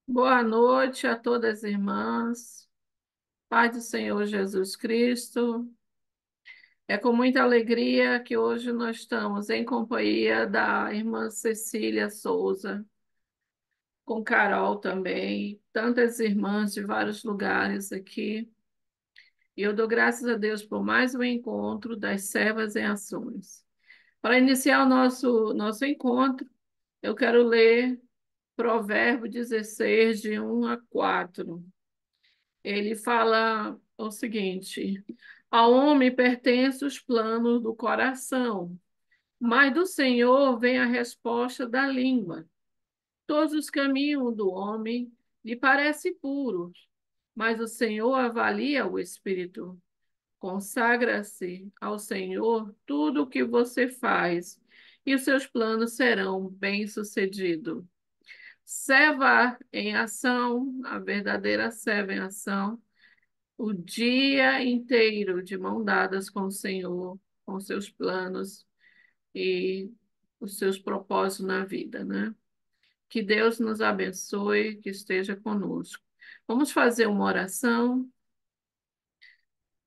Boa noite a todas as irmãs, Paz do Senhor Jesus Cristo. É com muita alegria que hoje nós estamos em companhia da irmã Cecília Souza, com Carol também, tantas irmãs de vários lugares aqui. E eu dou graças a Deus por mais um encontro das servas em ações. Para iniciar o nosso encontro, eu quero ler Provérbio 16, de 1 a 4. Ele fala o seguinte: ao homem pertencem os planos do coração, mas do Senhor vem a resposta da língua. Todos os caminhos do homem lhe parecem puros, mas o Senhor avalia o espírito. Consagra-se ao Senhor tudo o que você faz, e os seus planos serão bem-sucedidos. Serva em ação, a verdadeira serva em ação, o dia inteiro de mão dadas com o Senhor, com seus planos e os seus propósitos na vida, né? Que Deus nos abençoe, que esteja conosco. Vamos fazer uma oração.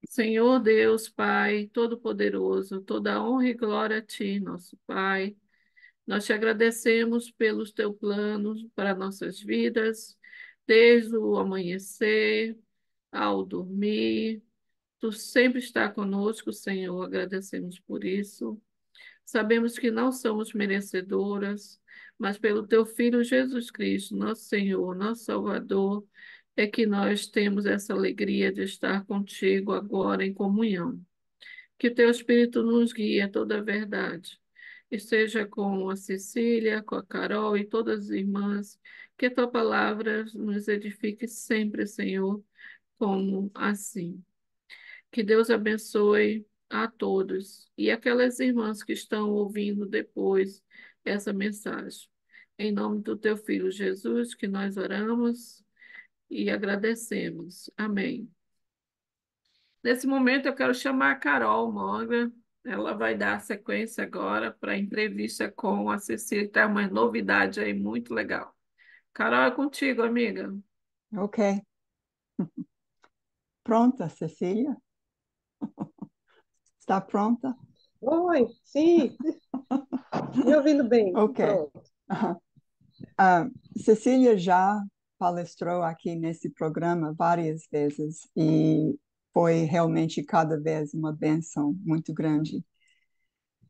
Senhor Deus, Pai Todo-Poderoso, toda honra e glória a Ti, nosso Pai. Nós te agradecemos pelos teus planos para nossas vidas, desde o amanhecer ao dormir. Tu sempre está conosco, Senhor, agradecemos por isso. Sabemos que não somos merecedoras, mas pelo teu Filho Jesus Cristo, nosso Senhor, nosso Salvador, é que nós temos essa alegria de estar contigo agora em comunhão. Que o teu Espírito nos guie a toda a verdade. Esteja com a Cecília, com a Carol e todas as irmãs, que a tua palavra nos edifique sempre, Senhor, como assim. Que Deus abençoe a todos e aquelas irmãs que estão ouvindo depois essa mensagem. Em nome do teu filho Jesus, que nós oramos e agradecemos. Amém. Nesse momento, eu quero chamar a Carol Moga. Ela vai dar sequência agora para a entrevista com a Cecília, que tem uma novidade aí muito legal. Carol, é contigo, amiga. Ok. Pronta, Cecília? Está pronta? Oi, sim, me ouvindo bem, Ok. pronto. Ah, Cecília já palestrou aqui nesse programa várias vezes e foi realmente cada vez uma bênção muito grande.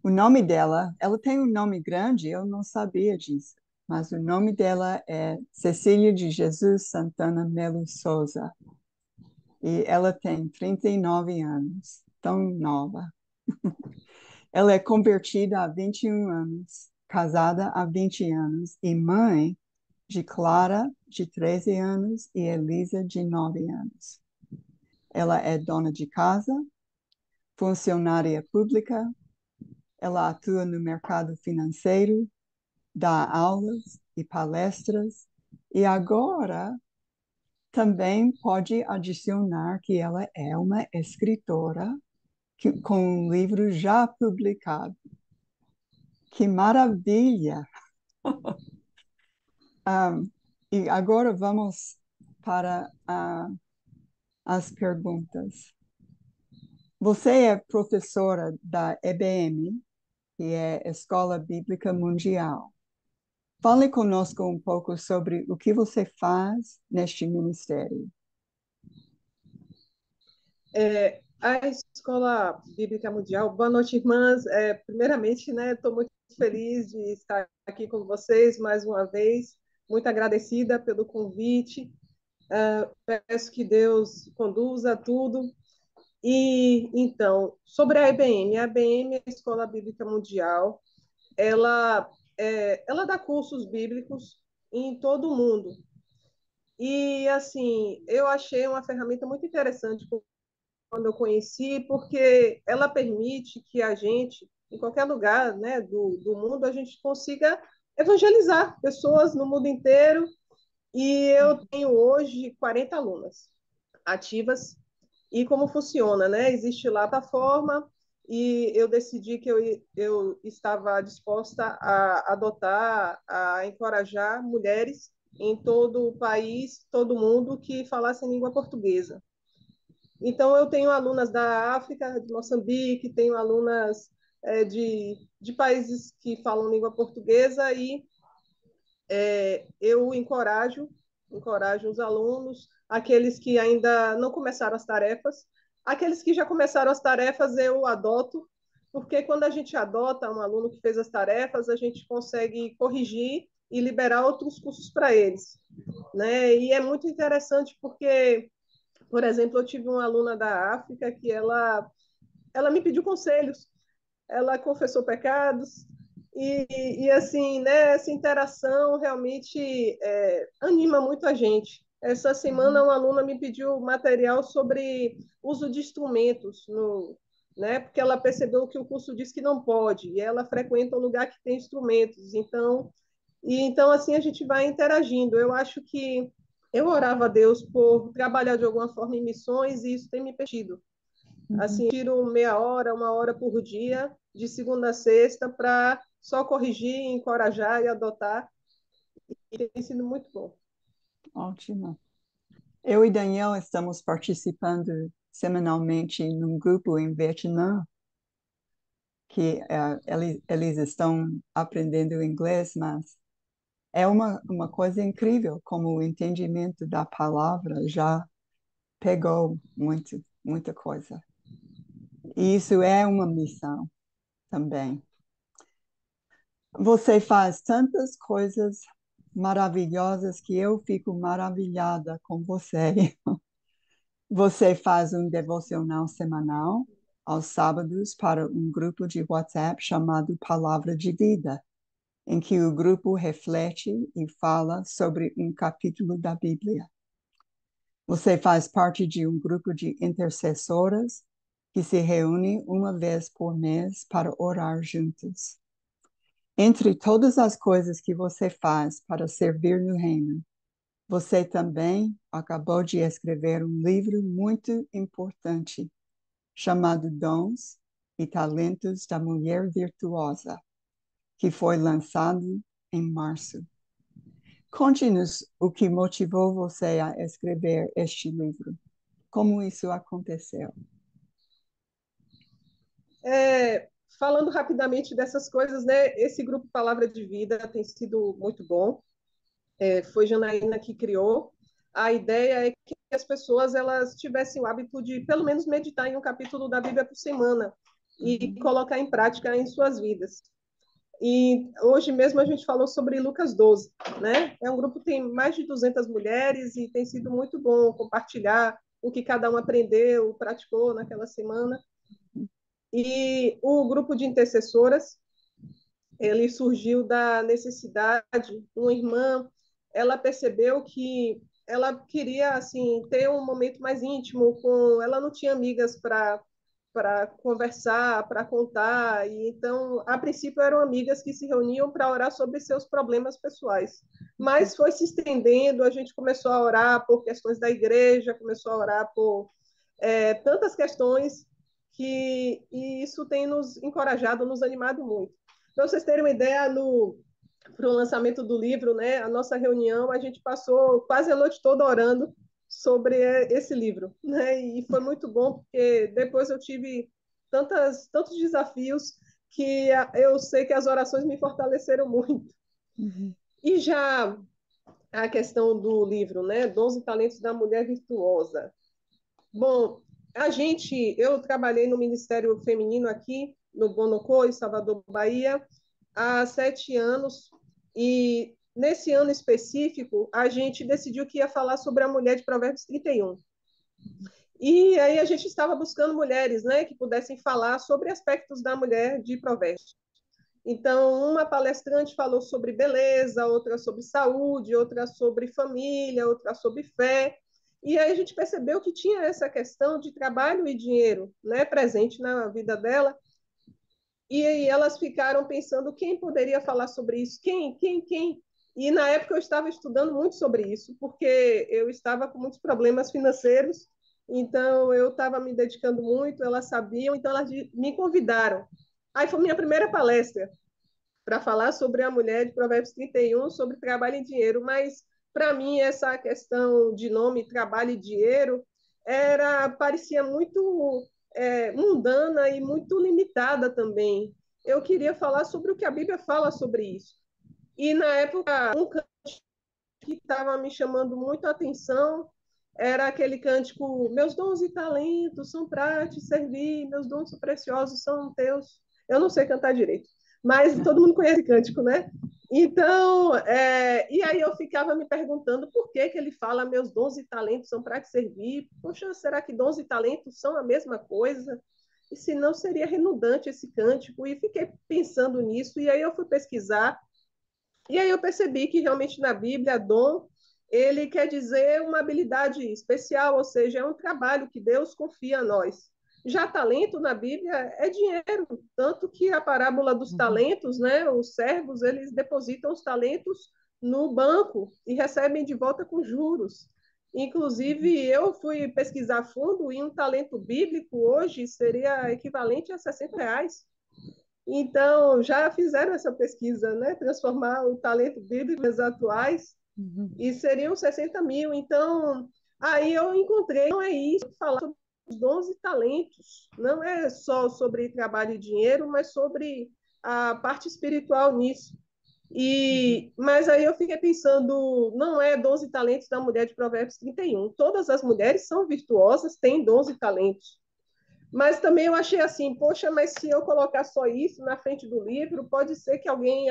O nome dela, ela tem um nome grande, eu não sabia disso, mas o nome dela é Cecília de Jesus Santana Melo Souza e ela tem 39 anos, tão nova. Ela é convertida há 21 anos, casada há 20 anos e mãe de Clara, de 13 anos, e Elisa, de 9 anos. Ela é dona de casa, funcionária pública, ela atua no mercado financeiro, dá aulas e palestras, e agora também pode adicionar que ela é uma escritora com um livro já publicado. Que maravilha! E agora vamos para as perguntas. Você é professora da EBM, que é Escola Bíblica Mundial. Fale conosco um pouco sobre o que você faz neste ministério. A Escola Bíblica Mundial, boa noite, irmãs. Primeiramente, né, estou muito feliz de estar aqui com vocês mais uma vez, muito agradecida pelo convite. Peço que Deus conduza tudo. E, então, sobre a EBM é a Escola Bíblica Mundial, ela dá cursos bíblicos em todo o mundo. E, assim, eu achei uma ferramenta muito interessante quando eu conheci, porque ela permite que a gente, em qualquer lugar, né, do mundo, a gente consiga evangelizar pessoas no mundo inteiro. E eu tenho hoje 40 alunas ativas. E como funciona, né? Existe lá a plataforma e eu decidi que eu estava disposta a adotar, a encorajar mulheres em todo o país, todo mundo que falasse língua portuguesa. Então, eu tenho alunas da África, de Moçambique, tenho alunas de países que falam língua portuguesa e eu encorajo os alunos, aqueles que ainda não começaram as tarefas, aqueles que já começaram as tarefas eu adoto, porque quando a gente adota um aluno que fez as tarefas, a gente consegue corrigir e liberar outros cursos para eles, né? E é muito interessante porque, por exemplo, eu tive uma aluna da África que ela me pediu conselhos, ela confessou pecados, e assim, né, essa interação realmente anima muito a gente. Essa semana, uma aluna me pediu material sobre uso de instrumentos, né, porque ela percebeu que o curso diz que não pode, e ela frequenta um lugar que tem instrumentos. Então assim, a gente vai interagindo. Eu acho que eu orava a Deus por trabalhar de alguma forma em missões, e isso tem me pedido. Uhum. Assim, eu tiro meia hora, uma hora por dia, de segunda a sexta, para só corrigir, encorajar e adotar. E tem sido muito bom. Ótimo. Eu e Daniel estamos participando semanalmente num grupo em Vietnã, que eles estão aprendendo inglês, mas é uma coisa incrível como o entendimento da palavra já pegou muita coisa. E isso é uma missão também. Você faz tantas coisas maravilhosas que eu fico maravilhada com você. Você faz um devocional semanal aos sábados para um grupo de WhatsApp chamado Palavra de Vida, em que o grupo reflete e fala sobre um capítulo da Bíblia. Você faz parte de um grupo de intercessoras que se reúne uma vez por mês para orar juntas. Entre todas as coisas que você faz para servir no reino, você também acabou de escrever um livro muito importante chamado Dons e Talentos da Mulher Virtuosa, que foi lançado em março. Conte-nos o que motivou você a escrever este livro. Como isso aconteceu? Falando rapidamente dessas coisas, né? Esse grupo Palavra de Vida tem sido muito bom. Foi Janaína que criou. A ideia é que as pessoas elas tivessem o hábito de, pelo menos, meditar em um capítulo da Bíblia por semana e colocar em prática em suas vidas. E hoje mesmo a gente falou sobre Lucas 12, né? É um grupo que tem mais de 200 mulheres e tem sido muito bom compartilhar o que cada um aprendeu, praticou naquela semana. E o grupo de intercessoras, ele surgiu da necessidade, uma irmã, ela percebeu que ela queria assim ter um momento mais íntimo com, ela não tinha amigas para conversar, para contar, e então a princípio eram amigas que se reuniam para orar sobre seus problemas pessoais. Mas foi se estendendo, a gente começou a orar por questões da igreja, começou a orar por tantas questões e isso tem nos encorajado, nos animado muito. Para vocês terem uma ideia, para o lançamento do livro, né, a nossa reunião, a gente passou quase a noite toda orando sobre esse livro, né, e foi muito bom, porque depois eu tive tantos desafios que eu sei que as orações me fortaleceram muito. Uhum. E já a questão do livro, né, Dons e Talentos da Mulher Virtuosa. Bom, eu trabalhei no Ministério Feminino aqui, no Bonocô, em Salvador, Bahia, há 7 anos, e nesse ano específico, a gente decidiu que ia falar sobre a mulher de Provérbios 31. E aí a gente estava buscando mulheres, né, que pudessem falar sobre aspectos da mulher de Provérbios. Então, uma palestrante falou sobre beleza, outra sobre saúde, outra sobre família, outra sobre fé. E aí a gente percebeu que tinha essa questão de trabalho e dinheiro, né, presente na vida dela. E aí elas ficaram pensando quem poderia falar sobre isso, quem. E na época eu estava estudando muito sobre isso, porque eu estava com muitos problemas financeiros, então eu estava me dedicando muito, elas sabiam, então elas me convidaram. Aí foi minha primeira palestra para falar sobre a mulher de Provérbios 31, sobre trabalho e dinheiro, mas para mim, essa questão de nome, trabalho e dinheiro parecia muito mundana e muito limitada também. Eu queria falar sobre o que a Bíblia fala sobre isso. E na época, um cântico que estava me chamando muito a atenção era aquele cântico: Meus dons e talentos são para te servir, meus dons preciosos são teus. Eu não sei cantar direito, mas todo mundo conhece cântico, né? Então, e aí eu ficava me perguntando por que ele fala meus dons e talentos são para te servir. Poxa, será que dons e talentos são a mesma coisa? E se não, seria redundante esse cântico. E fiquei pensando nisso, e aí eu fui pesquisar e aí eu percebi que realmente na Bíblia, dom, ele quer dizer uma habilidade especial, ou seja, é um trabalho que Deus confia a nós. Já talento na Bíblia é dinheiro, tanto que a parábola dos talentos, né, os servos, eles depositam os talentos no banco e recebem de volta com juros. Inclusive, eu fui pesquisar a fundo e um talento bíblico hoje seria equivalente a R$ 60. Então, já fizeram essa pesquisa, né? Transformar o talento bíblico nos atuais, e seriam 60 mil. Então, aí eu encontrei, não é isso, falar sobre os dons e talentos, não é só sobre trabalho e dinheiro, mas sobre a parte espiritual nisso. Mas aí eu fiquei pensando, não é dons e talentos da mulher de Provérbios 31. Todas as mulheres são virtuosas, têm dons e talentos. Mas também eu achei assim, poxa, mas se eu colocar só isso na frente do livro, pode ser que alguém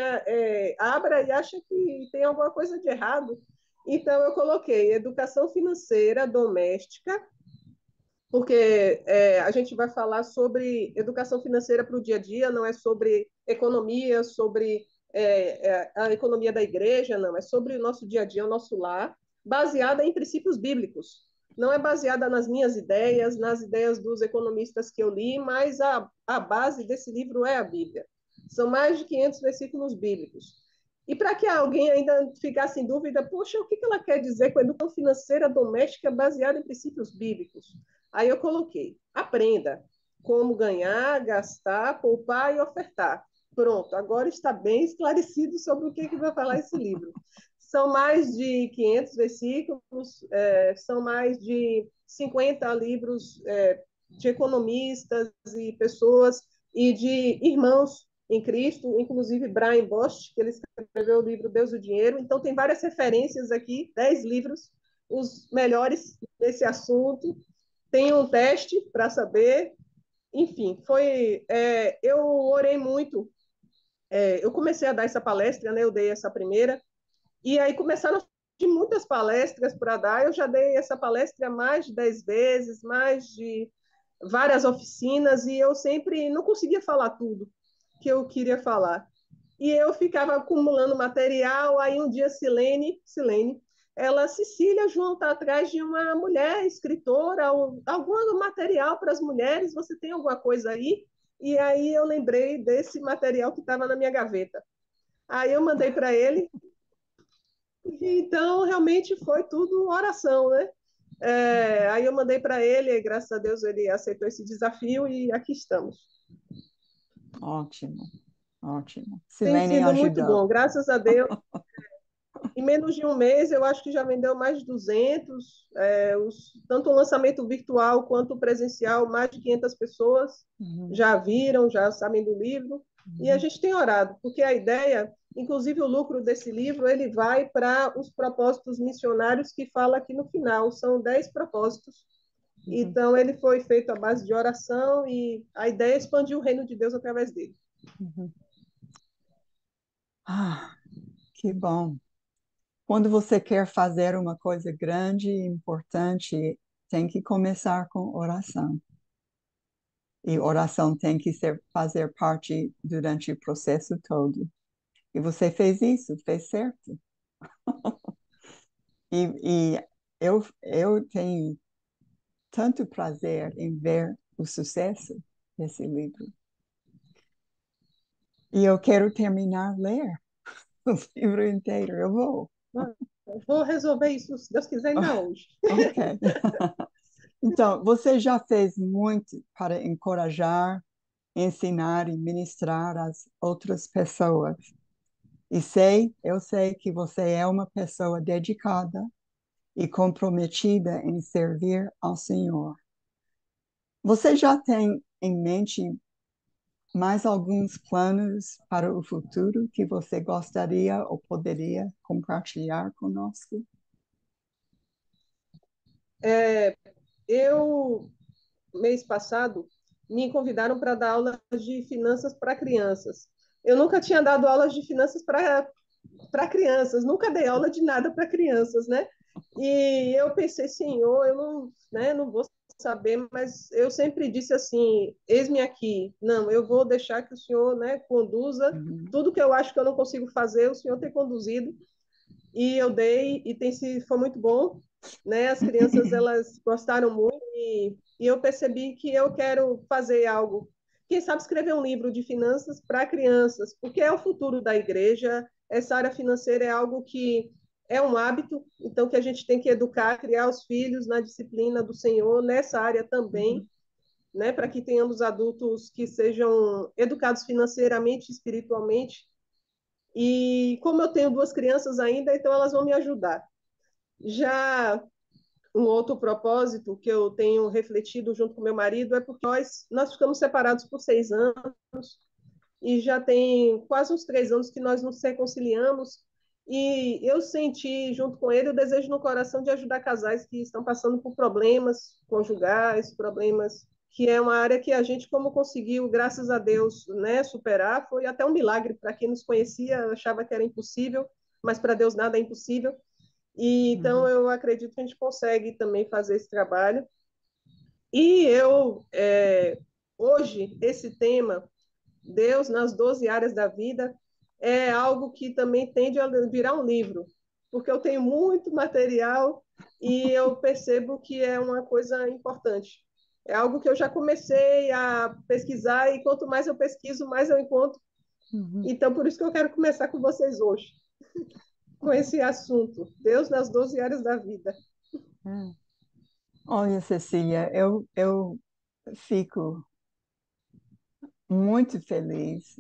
abra e ache que tem alguma coisa de errado. Então eu coloquei educação financeira doméstica, porque a gente vai falar sobre educação financeira para o dia a dia, não é sobre economia, sobre a economia da igreja, não, é sobre o nosso dia a dia, o nosso lar, baseada em princípios bíblicos. Não é baseada nas minhas ideias, nas ideias dos economistas que eu li, mas a base desse livro é a Bíblia. São mais de 500 versículos bíblicos. E para que alguém ainda ficasse em dúvida, poxa, o que ela quer dizer com educação financeira doméstica baseada em princípios bíblicos? Aí eu coloquei: aprenda como ganhar, gastar, poupar e ofertar. Pronto, agora está bem esclarecido sobre o que vai falar esse livro. São mais de 500 versículos, são mais de 50 livros de economistas e pessoas e de irmãos em Cristo, inclusive Brian Bosch, que ele escreveu o livro Deus e o Dinheiro. Então, tem várias referências aqui, 10 livros, os melhores nesse assunto. Tem um teste para saber. Enfim, eu orei muito. Eu comecei a dar essa palestra, né? Eu dei essa primeira, e aí começaram de muitas palestras para dar. Eu já dei essa palestra mais de 10 vezes, mais de várias oficinas, e eu sempre não conseguia falar tudo que eu queria falar. E eu ficava acumulando material. Aí um dia Silene, ela, Cecília, João está atrás de uma mulher escritora, algum material para as mulheres, você tem alguma coisa aí? E aí eu lembrei desse material que estava na minha gaveta. Aí eu mandei para ele, e então realmente foi tudo oração, né? Aí eu mandei para ele, e graças a Deus ele aceitou esse desafio e aqui estamos. Ótimo, ótimo. Tem Silene sido muito ajudou. bom, graças a Deus. Em menos de um mês, eu acho que já vendeu mais de 200, tanto o lançamento virtual quanto o presencial, mais de 500 pessoas já viram, já sabem do livro, e a gente tem orado, porque a ideia, inclusive o lucro desse livro, ele vai para os propósitos missionários que fala aqui no final, são 10 propósitos. Então, ele foi feito à base de oração e a ideia é expandir o reino de Deus através dele. Ah, que bom. Quando você quer fazer uma coisa grande e importante, tem que começar com oração. E oração tem que fazer parte durante o processo todo. E você fez isso, fez certo. E eu tenho tanto prazer em ver o sucesso desse livro. E eu quero terminar ler o livro inteiro. Eu vou. Vou resolver isso, se Deus quiser, ainda hoje. Ok. Então, você já fez muito para encorajar, ensinar e ministrar as outras pessoas. E eu sei que você é uma pessoa dedicada e comprometida em servir ao Senhor. Você já tem em mente mais alguns planos para o futuro que você gostaria ou poderia compartilhar conosco? Eu, mês passado, me convidaram para dar aulas de finanças para crianças. Eu nunca tinha dado aulas de finanças para crianças, nunca dei aula de nada para crianças, né? E eu pensei, Senhor, eu não, né, não vou saber, mas eu sempre disse assim, eis-me aqui. Não, eu vou deixar que o Senhor, né, conduza Uhum, tudo que eu acho que eu não consigo fazer, o Senhor tem conduzido. E eu dei e foi muito bom, né? As crianças elas gostaram muito e eu percebi que eu quero fazer algo. Quem sabe escrever um livro de finanças para crianças, porque é o futuro da igreja. Essa área financeira é algo que é um hábito, então que a gente tem que educar, criar os filhos na disciplina do Senhor nessa área também, uhum, né? Para que tenhamos adultos que sejam educados financeiramente, espiritualmente. E como eu tenho duas crianças ainda, então elas vão me ajudar. Já um outro propósito que eu tenho refletido junto com meu marido é porque nós ficamos separados por 6 anos e já tem quase uns 3 anos que nós nos reconciliamos. E eu senti, junto com ele, o desejo no coração de ajudar casais que estão passando por problemas conjugais, problemas que é uma área que a gente, como conseguiu, graças a Deus, né, superar, foi até um milagre para quem nos conhecia, achava que era impossível, mas para Deus nada é impossível. E então uhum, eu acredito que a gente consegue também fazer esse trabalho. E eu, hoje, esse tema, Deus nas 12 áreas da vida, é algo que também tende a virar um livro, porque eu tenho muito material e eu percebo que é uma coisa importante. É algo que eu já comecei a pesquisar e quanto mais eu pesquiso, mais eu encontro. uhum. Então, por isso que eu quero começar com vocês hoje, com esse assunto, Deus nas 12 áreas da vida. É. Olha, Cecília, eu fico muito feliz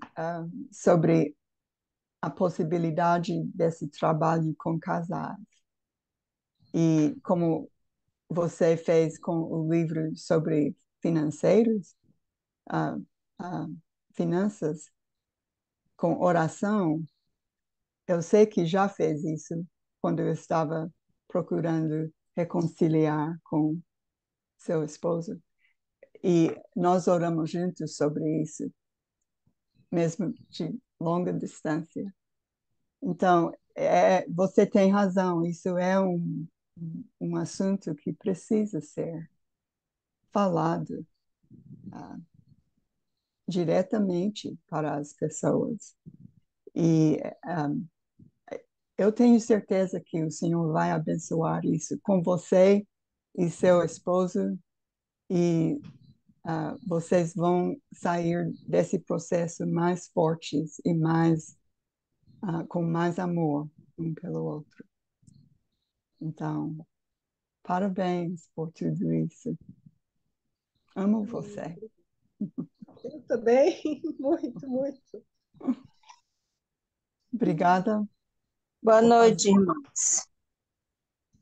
sobre a possibilidade desse trabalho com casais. E como você fez com o livro sobre financeiros, ah, ah, finanças, com oração, eu sei que já fez isso quando eu estava procurando reconciliar com seu esposo. E nós oramos juntos sobre isso, mesmo de longa distância. Então, você tem razão, isso é um assunto que precisa ser falado ah, diretamente para as pessoas. E eu tenho certeza que o Senhor vai abençoar isso com você e seu esposo, e vocês vão sair desse processo mais fortes e com mais amor um pelo outro. Então, parabéns por tudo isso. Amo você. Eu também, muito, muito. Obrigada Boa por fazer. noite, irmãos.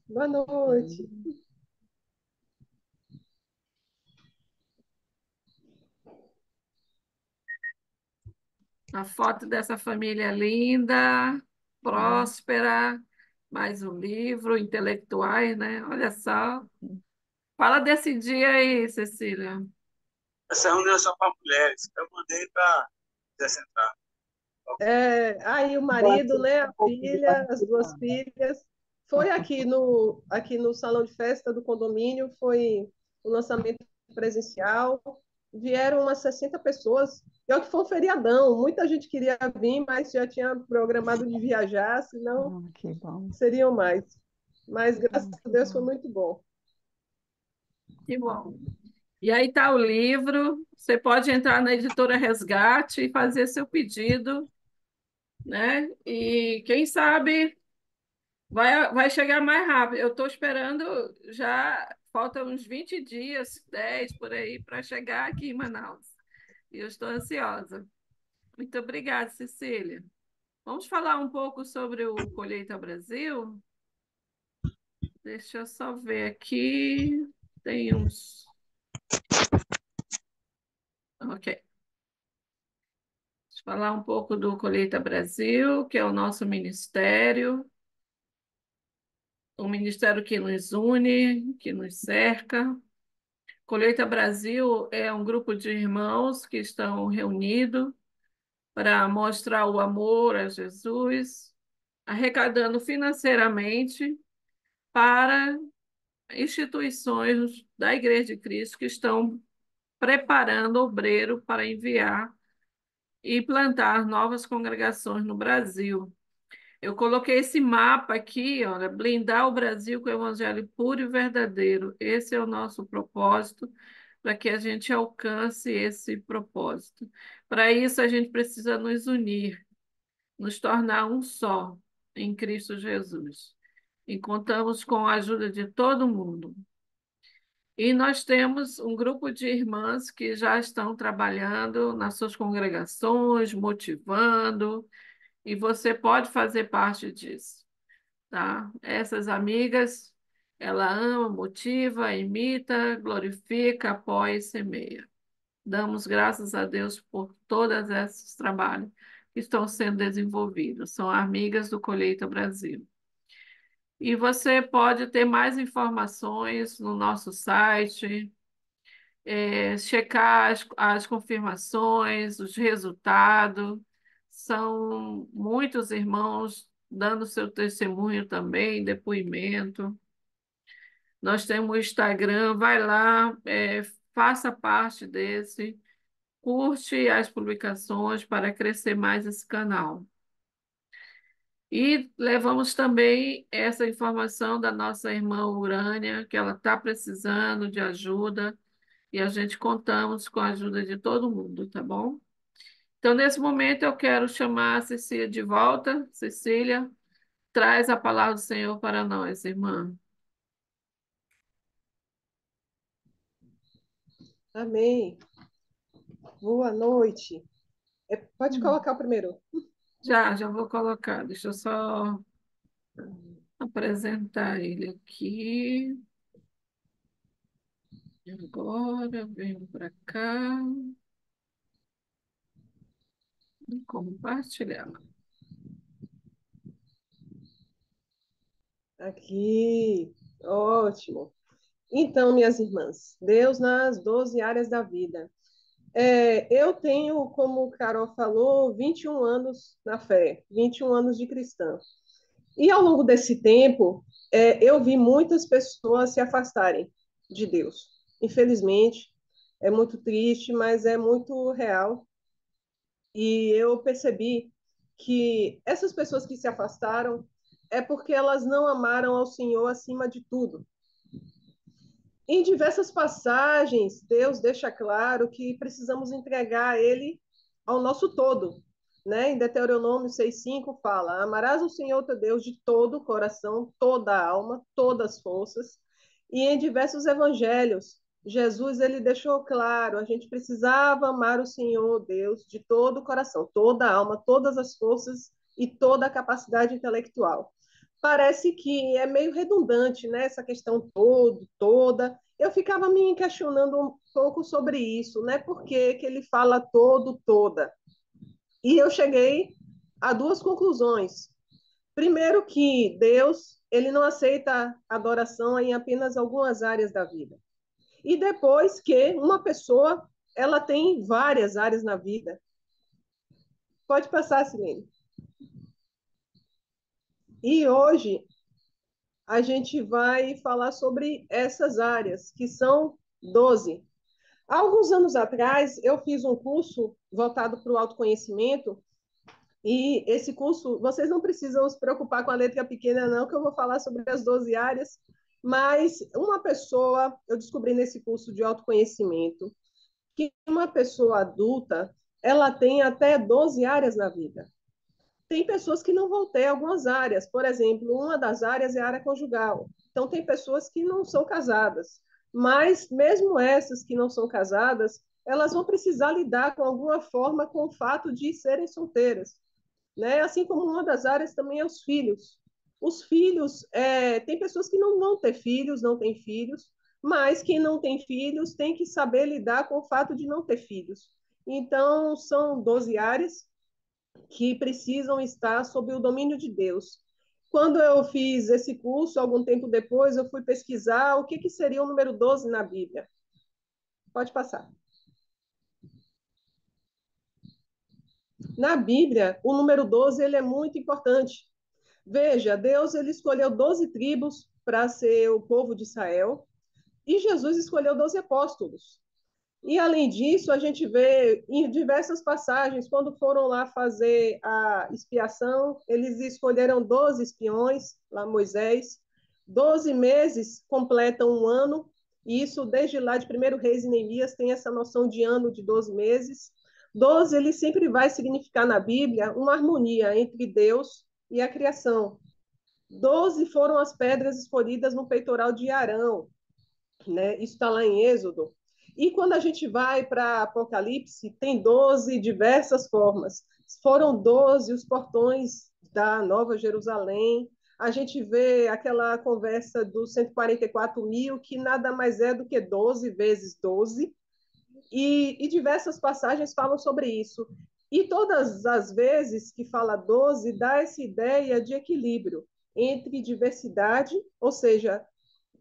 Boa noite. A foto dessa família linda, próspera, mais um livro, intelectuais, né? Olha só. Fala desse dia aí, Cecília. Essa reunião é só para mulheres. Eu mandei para descentrar. Aí o Agora marido, temos né, um a pouco de filha, as duas participar. filhas, foi aqui no salão de festa do condomínio, foi o lançamento presencial, vieram umas 60 pessoas, pior que foi um feriadão, muita gente queria vir, mas já tinha programado de viajar, senão Que bom. seriam mais. Mas graças a Que Deus foi bom. muito bom. Que bom. E aí está o livro. Você pode entrar na editora Resgate e fazer seu pedido, né? E quem sabe vai chegar mais rápido. Eu estou esperando já, faltam uns 20 dias, 10 por aí, para chegar aqui em Manaus. E eu estou ansiosa. Muito obrigada, Cecília. Vamos falar um pouco sobre o Colheita Brasil? Deixa eu só ver aqui. Tem uns. Ok. Deixa eu falar um pouco do Colheita Brasil, que é o nosso ministério, um ministério que nos une, que nos cerca. Colheita Brasil é um grupo de irmãos que estão reunidos para mostrar o amor a Jesus, arrecadando financeiramente para instituições da Igreja de Cristo que estão preparando obreiro para enviar e plantar novas congregações no Brasil. Eu coloquei esse mapa aqui, olha, blindar o Brasil com o evangelho puro e verdadeiro. Esse é o nosso propósito, para que a gente alcance esse propósito. Para isso, a gente precisa nos unir, nos tornar um só em Cristo Jesus. E contamos com a ajuda de todo mundo. E nós temos um grupo de irmãs que já estão trabalhando nas suas congregações, motivando, e você pode fazer parte disso, tá? Essas amigas, ela ama, motiva, imita, glorifica, apoia e semeia. Damos graças a Deus por todos esses trabalhos que estão sendo desenvolvidos. São amigas do Colheita Brasil. E você pode ter mais informações no nosso site, checar as confirmações, os resultados. São muitos irmãos dando seu testemunho também, depoimento. Nós temos o Instagram, vai lá, faça parte desse, curte as publicações para crescer mais esse canal. E levamos também essa informação da nossa irmã Urânia, que ela está precisando de ajuda, e a gente contamos com a ajuda de todo mundo, tá bom? Então, nesse momento, eu quero chamar a Cecília de volta. Cecília, traz a palavra do Senhor para nós, irmã. Amém. Boa noite. Pode colocar o primeiro. Já vou colocar. Deixa eu só apresentar ele aqui. Agora, venho para cá e compartilhar. Aqui. Ótimo. Então, minhas irmãs, Deus nas 12 áreas da vida. Eu tenho, como o Carol falou, 21 anos na fé, 21 anos de cristã. E ao longo desse tempo, eu vi muitas pessoas se afastarem de Deus. Infelizmente, é muito triste, mas é muito real. E eu percebi que essas pessoas que se afastaram é porque elas não amaram ao Senhor acima de tudo. Em diversas passagens, Deus deixa claro que precisamos entregar a Ele ao nosso todo. Né? Em Deuteronômio 6,5 fala: amarás o Senhor teu Deus de todo o coração, toda a alma, todas as forças. E em diversos evangelhos, Jesus ele deixou claro: a gente precisava amar o Senhor Deus de todo o coração, toda a alma, todas as forças e toda a capacidade intelectual. Parece que é meio redundante, né? Essa questão toda. Eu ficava me questionando um pouco sobre isso, né? Por que que ele fala toda? E eu cheguei a duas conclusões. Primeiro que Deus, ele não aceita adoração em apenas algumas áreas da vida. E depois que uma pessoa, ela tem várias áreas na vida. Pode passar, Silene. E hoje a gente vai falar sobre essas áreas, que são 12. Há alguns anos atrás, eu fiz um curso voltado para o autoconhecimento, e esse curso, vocês não precisam se preocupar com a letra pequena, não, que eu vou falar sobre as 12 áreas, mas uma pessoa, eu descobri nesse curso de autoconhecimento, que uma pessoa adulta, ela tem até 12 áreas na vida. Tem pessoas que não vão ter algumas áreas, por exemplo, uma das áreas é a área conjugal. Então, tem pessoas que não são casadas, mas mesmo essas que não são casadas, elas vão precisar lidar com alguma forma com o fato de serem solteiras. né? Assim como uma das áreas também é os filhos. Os filhos, tem pessoas que não vão ter filhos, não têm filhos, mas quem não tem filhos tem que saber lidar com o fato de não ter filhos. Então, são 12 áreas que precisam estar sob o domínio de Deus. Quando eu fiz esse curso, algum tempo depois, eu fui pesquisar o que seria o número 12 na Bíblia. Pode passar. Na Bíblia, o número 12 ele é muito importante. Veja, Deus ele escolheu 12 tribos para ser o povo de Israel e Jesus escolheu 12 apóstolos. E, além disso, a gente vê em diversas passagens, quando foram lá fazer a expiação, eles escolheram 12 espiões, lá Moisés. 12 meses completam um ano, e isso desde lá de 1 Reis e Neemias tem essa noção de ano de 12 meses. 12, ele sempre vai significar na Bíblia uma harmonia entre Deus e a criação. 12 foram as pedras escolhidas no peitoral de Arão, né? Isso está lá em Êxodo. E quando a gente vai para Apocalipse, tem 12 diversas formas. Foram 12 os portões da Nova Jerusalém. A gente vê aquela conversa dos 144 mil, que nada mais é do que 12 vezes 12. E diversas passagens falam sobre isso. E todas as vezes que fala 12, dá essa ideia de equilíbrio entre diversidade, ou seja,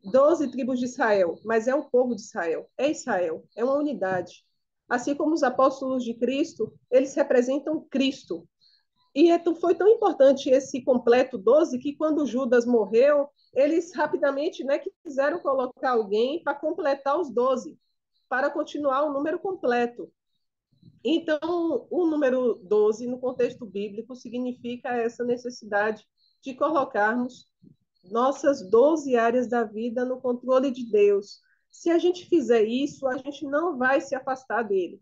12 tribos de Israel, mas é o povo de Israel, é uma unidade. Assim como os apóstolos de Cristo, eles representam Cristo. E foi tão importante esse completo 12 que quando Judas morreu, eles rapidamente, né, quiseram colocar alguém para completar os 12, para continuar o número completo. Então, o número 12, no contexto bíblico, significa essa necessidade de colocarmos nossas 12 áreas da vida no controle de Deus. Se a gente fizer isso, a gente não vai se afastar dele.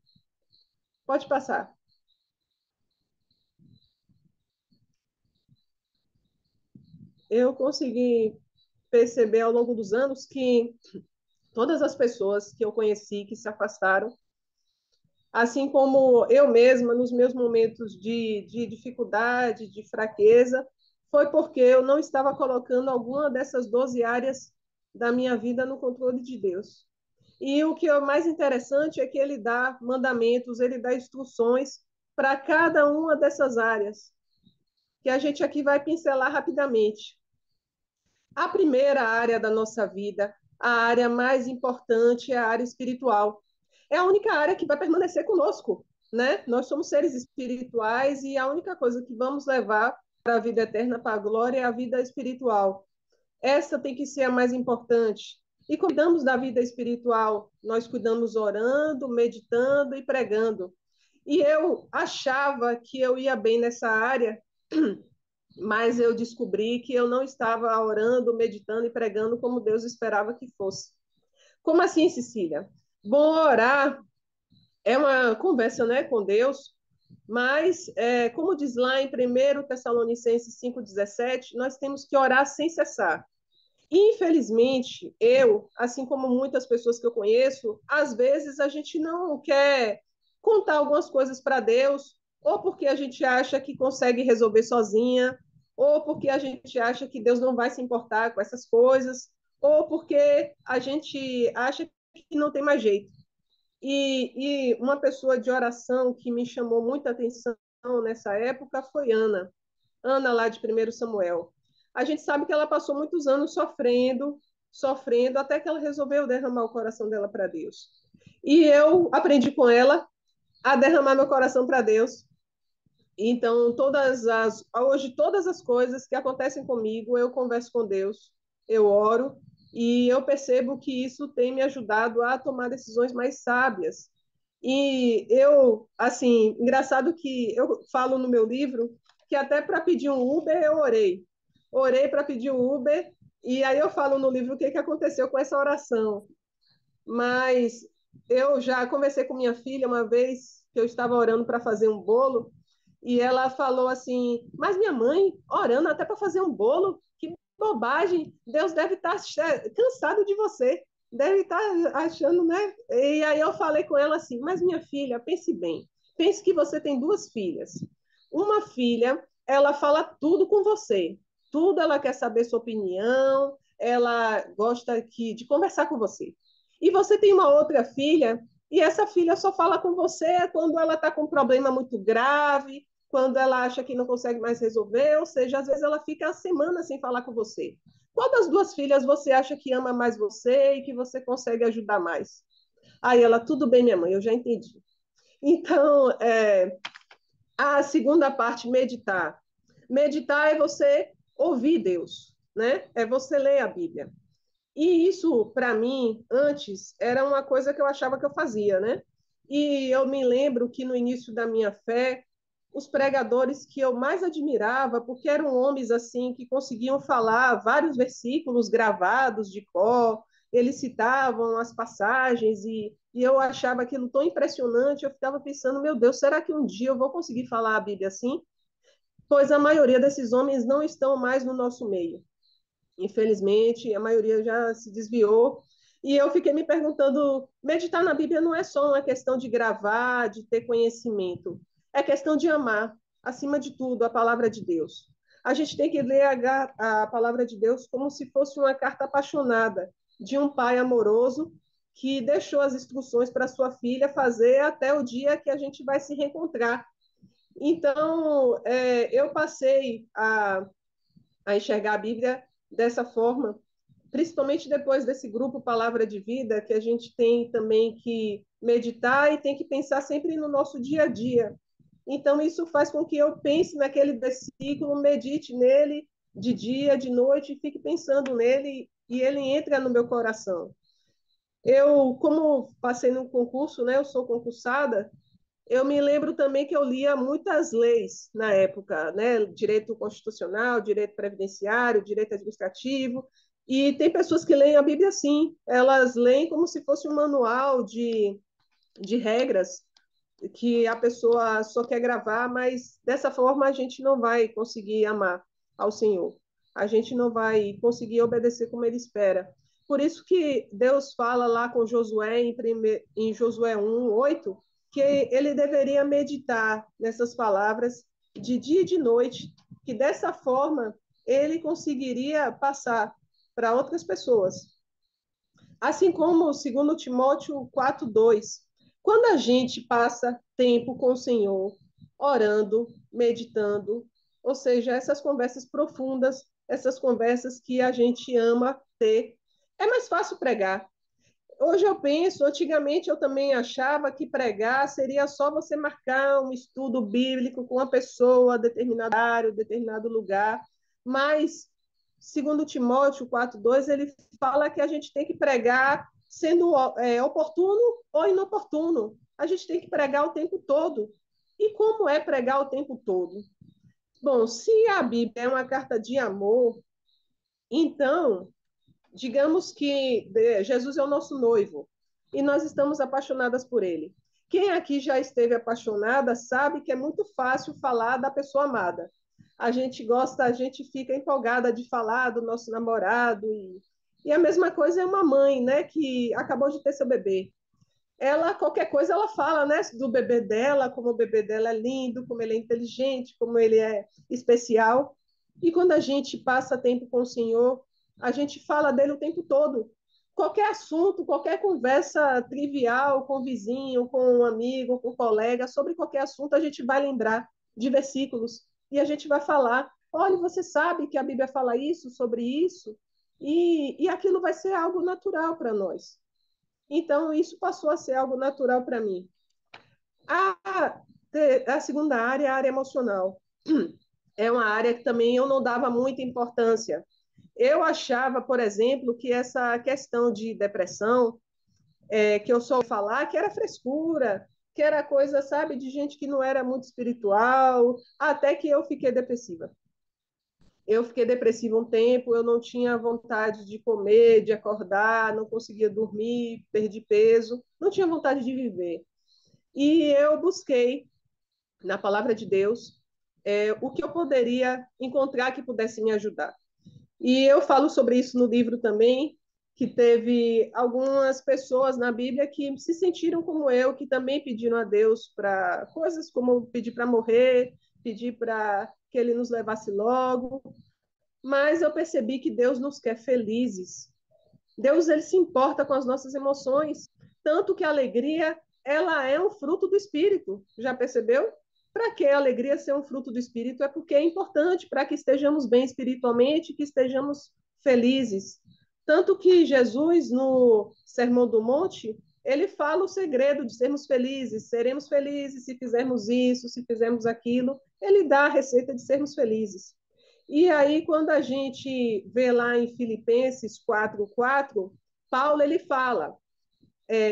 Pode passar. Eu consegui perceber ao longo dos anos que todas as pessoas que eu conheci que se afastaram, assim como eu mesma, nos meus momentos de dificuldade, de fraqueza, foi porque eu não estava colocando alguma dessas 12 áreas da minha vida no controle de Deus. E o que é mais interessante é que ele dá mandamentos, ele dá instruções para cada uma dessas áreas, que a gente aqui vai pincelar rapidamente. A primeira área da nossa vida, a área mais importante, é a área espiritual. É a única área que vai permanecer conosco, né? Nós somos seres espirituais e a única coisa que vamos levar para a vida eterna, para a glória, é a vida espiritual. Essa tem que ser a mais importante. E cuidamos da vida espiritual, nós cuidamos orando, meditando e pregando. E eu achava que eu ia bem nessa área, mas eu descobri que eu não estava orando, meditando e pregando como Deus esperava que fosse. Como assim, Cecília? Bom, orar é uma conversa, né, com Deus, mas, como diz lá em 1 Tessalonicenses 5,17, nós temos que orar sem cessar. Infelizmente, eu, assim como muitas pessoas que eu conheço, às vezes a gente não quer contar algumas coisas para Deus, ou porque a gente acha que consegue resolver sozinha, ou porque a gente acha que Deus não vai se importar com essas coisas, ou porque a gente acha que não tem mais jeito. E uma pessoa de oração que me chamou muita atenção nessa época foi Ana. Ana, lá de 1 Samuel. A gente sabe que ela passou muitos anos sofrendo, sofrendo, até que ela resolveu derramar o coração dela para Deus. E eu aprendi com ela a derramar meu coração para Deus. Então, hoje, todas as coisas que acontecem comigo, eu converso com Deus, eu oro, e eu percebo que isso tem me ajudado a tomar decisões mais sábias. E eu, assim, engraçado que eu falo no meu livro que até para pedir um Uber eu orei. Orei para pedir um Uber, e aí eu falo no livro o que aconteceu com essa oração. Mas eu já conversei com minha filha uma vez que eu estava orando para fazer um bolo, e ela falou assim: Mas minha mãe, orando até para fazer um bolo, que bobagem! Deus deve estar cansado de você, deve estar achando, né? E aí eu falei com ela assim: Mas minha filha, pense bem, pense que você tem duas filhas. Uma filha, ela fala tudo com você, tudo ela quer saber sua opinião, ela gosta de conversar com você. E você tem uma outra filha, e essa filha só fala com você quando ela está com um problema muito grave, quando ela acha que não consegue mais resolver, ou seja, às vezes ela fica a semana sem falar com você. Qual das duas filhas você acha que ama mais você e que você consegue ajudar mais? Aí ela, tudo bem, minha mãe, eu já entendi. Então, a segunda parte, meditar. Meditar é você ouvir Deus, né? É você ler a Bíblia. E isso, para mim, antes, era uma coisa que eu achava que eu fazia, né? E eu me lembro que no início da minha fé, os pregadores que eu mais admirava, porque eram homens assim que conseguiam falar vários versículos gravados de cor, eles citavam as passagens e eu achava aquilo tão impressionante, eu ficava pensando, meu Deus, será que um dia eu vou conseguir falar a Bíblia assim? Pois a maioria desses homens não estão mais no nosso meio. Infelizmente, a maioria já se desviou. E eu fiquei me perguntando: meditar na Bíblia não é só uma questão de gravar, de ter conhecimento, é questão de amar, acima de tudo, a palavra de Deus. A gente tem que ler a palavra de Deus como se fosse uma carta apaixonada de um pai amoroso que deixou as instruções para sua filha fazer até o dia que a gente vai se reencontrar. Então, eu passei a enxergar a Bíblia dessa forma, principalmente depois desse grupo Palavra de Vida, que a gente tem também que meditar e tem que pensar sempre no nosso dia a dia. Então, isso faz com que eu pense naquele versículo, medite nele de dia, de noite, e fique pensando nele e ele entra no meu coração. Eu, como passei no concurso, né, eu sou concursada, eu me lembro também que eu lia muitas leis na época, né? Direito constitucional, direito previdenciário, direito administrativo, e tem pessoas que leem a Bíblia assim, elas leem como se fosse um manual de regras que a pessoa só quer gravar, mas dessa forma a gente não vai conseguir amar ao Senhor. A gente não vai conseguir obedecer como ele espera. Por isso que Deus fala lá com Josué em Josué 1:8, que ele deveria meditar nessas palavras de dia e de noite, que dessa forma ele conseguiria passar para outras pessoas. Assim como segundo Timóteo 4:2, quando a gente passa tempo com o Senhor, orando, meditando, ou seja, essas conversas profundas, essas conversas que a gente ama ter, é mais fácil pregar. Hoje eu penso, antigamente eu também achava que pregar seria só você marcar um estudo bíblico com uma pessoa, determinado horário, determinado lugar, mas, segundo Timóteo 4:2, ele fala que a gente tem que pregar sendo oportuno ou inoportuno. A gente tem que pregar o tempo todo. E como é pregar o tempo todo? Bom, se a Bíblia é uma carta de amor, então digamos que Jesus é o nosso noivo e nós estamos apaixonadas por ele. Quem aqui já esteve apaixonada sabe que é muito fácil falar da pessoa amada. A gente gosta, a gente fica empolgada de falar do nosso namorado e a mesma coisa é uma mãe, né, que acabou de ter seu bebê. Ela, qualquer coisa, ela fala, né, do bebê dela, como o bebê dela é lindo, como ele é inteligente, como ele é especial. E quando a gente passa tempo com o Senhor, a gente fala dele o tempo todo. Qualquer assunto, qualquer conversa trivial com o vizinho, com um amigo, com um colega, sobre qualquer assunto, a gente vai lembrar de versículos e a gente vai falar: olha, você sabe que a Bíblia fala isso, sobre isso, e aquilo vai ser algo natural para nós. Então, isso passou a ser algo natural para mim. A, a segunda área é a área emocional. É uma área que também eu não dava muita importância. Eu achava, por exemplo, que essa questão de depressão, que eu só falar, que era frescura, que era coisa, sabe, de gente que não era muito espiritual, até que eu fiquei depressiva. Eu fiquei depressiva um tempo, eu não tinha vontade de comer, de acordar, não conseguia dormir, perdi peso, não tinha vontade de viver. E eu busquei na palavra de Deus o que eu poderia encontrar que pudesse me ajudar. E eu falo sobre isso no livro também, que teve algumas pessoas na Bíblia que se sentiram como eu, que também pediram a Deus para coisas como pedir para morrer, pedir para que ele nos levasse logo, mas eu percebi que Deus nos quer felizes. Deus, ele se importa com as nossas emoções, tanto que a alegria, ela é um fruto do Espírito. Já percebeu? Para que a alegria ser um fruto do Espírito? É porque é importante para que estejamos bem espiritualmente, que estejamos felizes. Tanto que Jesus, no Sermão do Monte, ele fala o segredo de sermos felizes. Seremos felizes se fizermos isso, se fizermos aquilo. Ele dá a receita de sermos felizes. E aí, quando a gente vê lá em Filipenses 4:4, Paulo ele fala: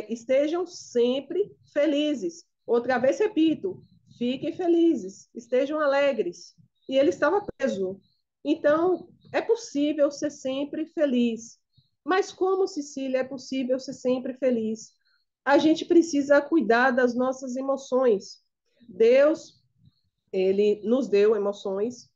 estejam sempre felizes. Outra vez repito, fiquem felizes, estejam alegres. E ele estava preso. Então, é possível ser sempre feliz. Mas como, Cecília, é possível ser sempre feliz? A gente precisa cuidar das nossas emoções. Deus, ele nos deu emoções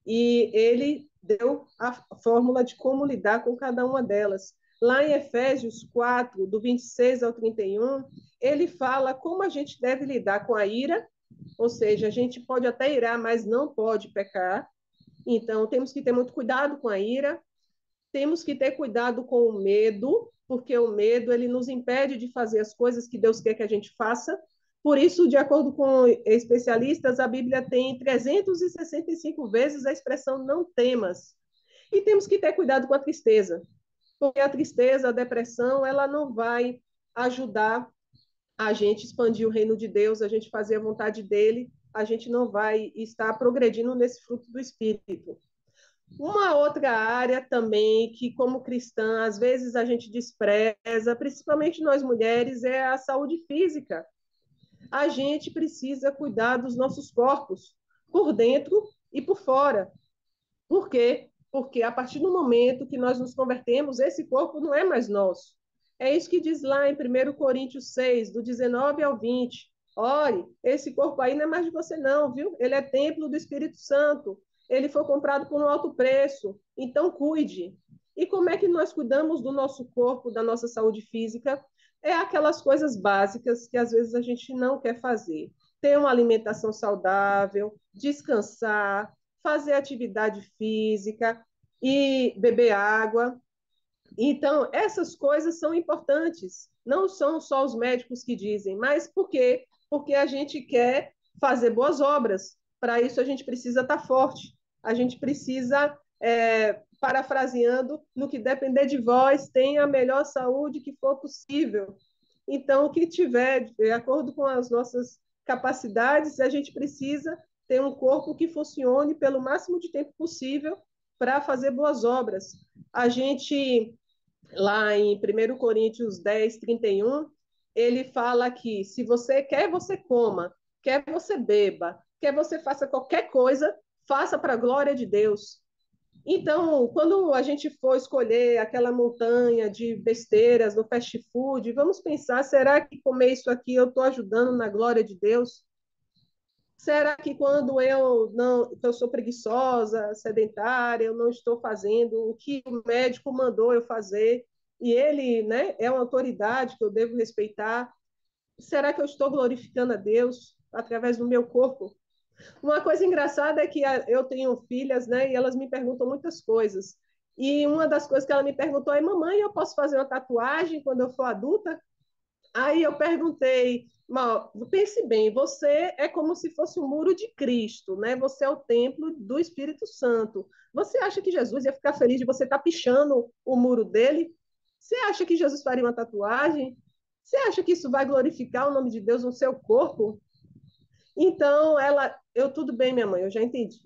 e ele deu a fórmula de como lidar com cada uma delas. Lá em Efésios 4, do 26 ao 31, ele fala como a gente deve lidar com a ira, ou seja, a gente pode até irar, mas não pode pecar. Então, temos que ter muito cuidado com a ira, temos que ter cuidado com o medo, porque o medo ele nos impede de fazer as coisas que Deus quer que a gente faça. Por isso, de acordo com especialistas, a Bíblia tem 365 vezes a expressão não temas. E temos que ter cuidado com a tristeza, porque a tristeza, a depressão, ela não vai ajudar a gente expandir o reino de Deus, a gente fazer a vontade dele, a gente não vai estar progredindo nesse fruto do Espírito. Uma outra área também que, como cristã, às vezes a gente despreza, principalmente nós mulheres, é a saúde física. A gente precisa cuidar dos nossos corpos, por dentro e por fora. Por quê? Porque a partir do momento que nós nos convertemos, esse corpo não é mais nosso. É isso que diz lá em 1 Coríntios 6, do 19 ao 20. Olhe, esse corpo aí não é mais de você não, viu? Ele é templo do Espírito Santo. Ele foi comprado por um alto preço. Então, cuide. E como é que nós cuidamos do nosso corpo, da nossa saúde física? É aquelas coisas básicas que às vezes a gente não quer fazer. Ter uma alimentação saudável, descansar, fazer atividade física e beber água. Então, essas coisas são importantes. Não são só os médicos que dizem, mas por quê? Porque a gente quer fazer boas obras. Para isso, a gente precisa estar forte. A gente precisa, parafraseando, no que depender de vós, tenha a melhor saúde que for possível. Então, o que tiver, de acordo com as nossas capacidades, a gente precisa ter um corpo que funcione pelo máximo de tempo possível para fazer boas obras. A gente, lá em 1 Coríntios 10:31, ele fala que se você quer, você coma, quer você beba, quer você faça qualquer coisa, faça para a glória de Deus. Então, quando a gente for escolher aquela montanha de besteiras no fast food, vamos pensar, será que comer isso aqui eu estou ajudando na glória de Deus? Será que quando eu sou preguiçosa, sedentária, eu não estou fazendo o que o médico mandou eu fazer, e ele, né, é uma autoridade que eu devo respeitar, será que eu estou glorificando a Deus através do meu corpo? Uma coisa engraçada é que eu tenho filhas, né, e elas me perguntam muitas coisas. E uma das coisas que ela me perguntou é: mamãe, eu posso fazer uma tatuagem quando eu for adulta? Aí eu perguntei, pense bem, você é como se fosse o muro de Cristo, né? Você é o templo do Espírito Santo. Você acha que Jesus ia ficar feliz de você estar pichando o muro dele? Você acha que Jesus faria uma tatuagem? Você acha que isso vai glorificar o nome de Deus no seu corpo? Então, tudo bem, minha mãe, eu já entendi.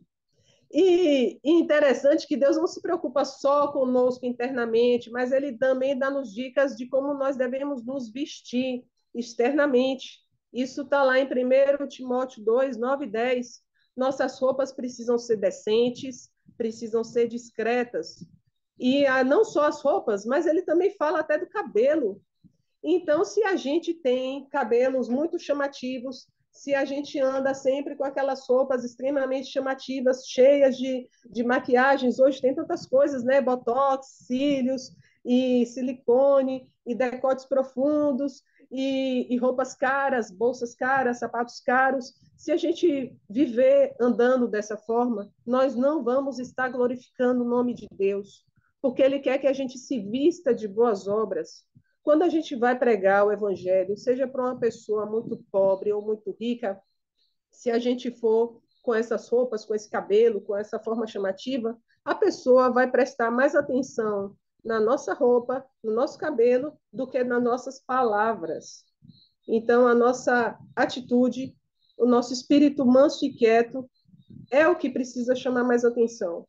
E interessante que Deus não se preocupa só conosco internamente, mas Ele também dá-nos dicas de como nós devemos nos vestir externamente. Isso está lá em 1 Timóteo 2:9 e 10. Nossas roupas precisam ser decentes, precisam ser discretas. E não só as roupas, mas ele também fala até do cabelo. Então, se a gente tem cabelos muito chamativos, se a gente anda sempre com aquelas roupas extremamente chamativas, cheias de maquiagens, hoje tem tantas coisas, né? Botox, cílios, e silicone, e decotes profundos, e roupas caras, bolsas caras, sapatos caros. Se a gente viver andando dessa forma, nós não vamos estar glorificando o nome de Deus, porque Ele quer que a gente se vista de boas obras. Quando a gente vai pregar o evangelho, seja para uma pessoa muito pobre ou muito rica, se a gente for com essas roupas, com esse cabelo, com essa forma chamativa, a pessoa vai prestar mais atenção na nossa roupa, no nosso cabelo, do que nas nossas palavras. Então, a nossa atitude, o nosso espírito manso e quieto é o que precisa chamar mais atenção.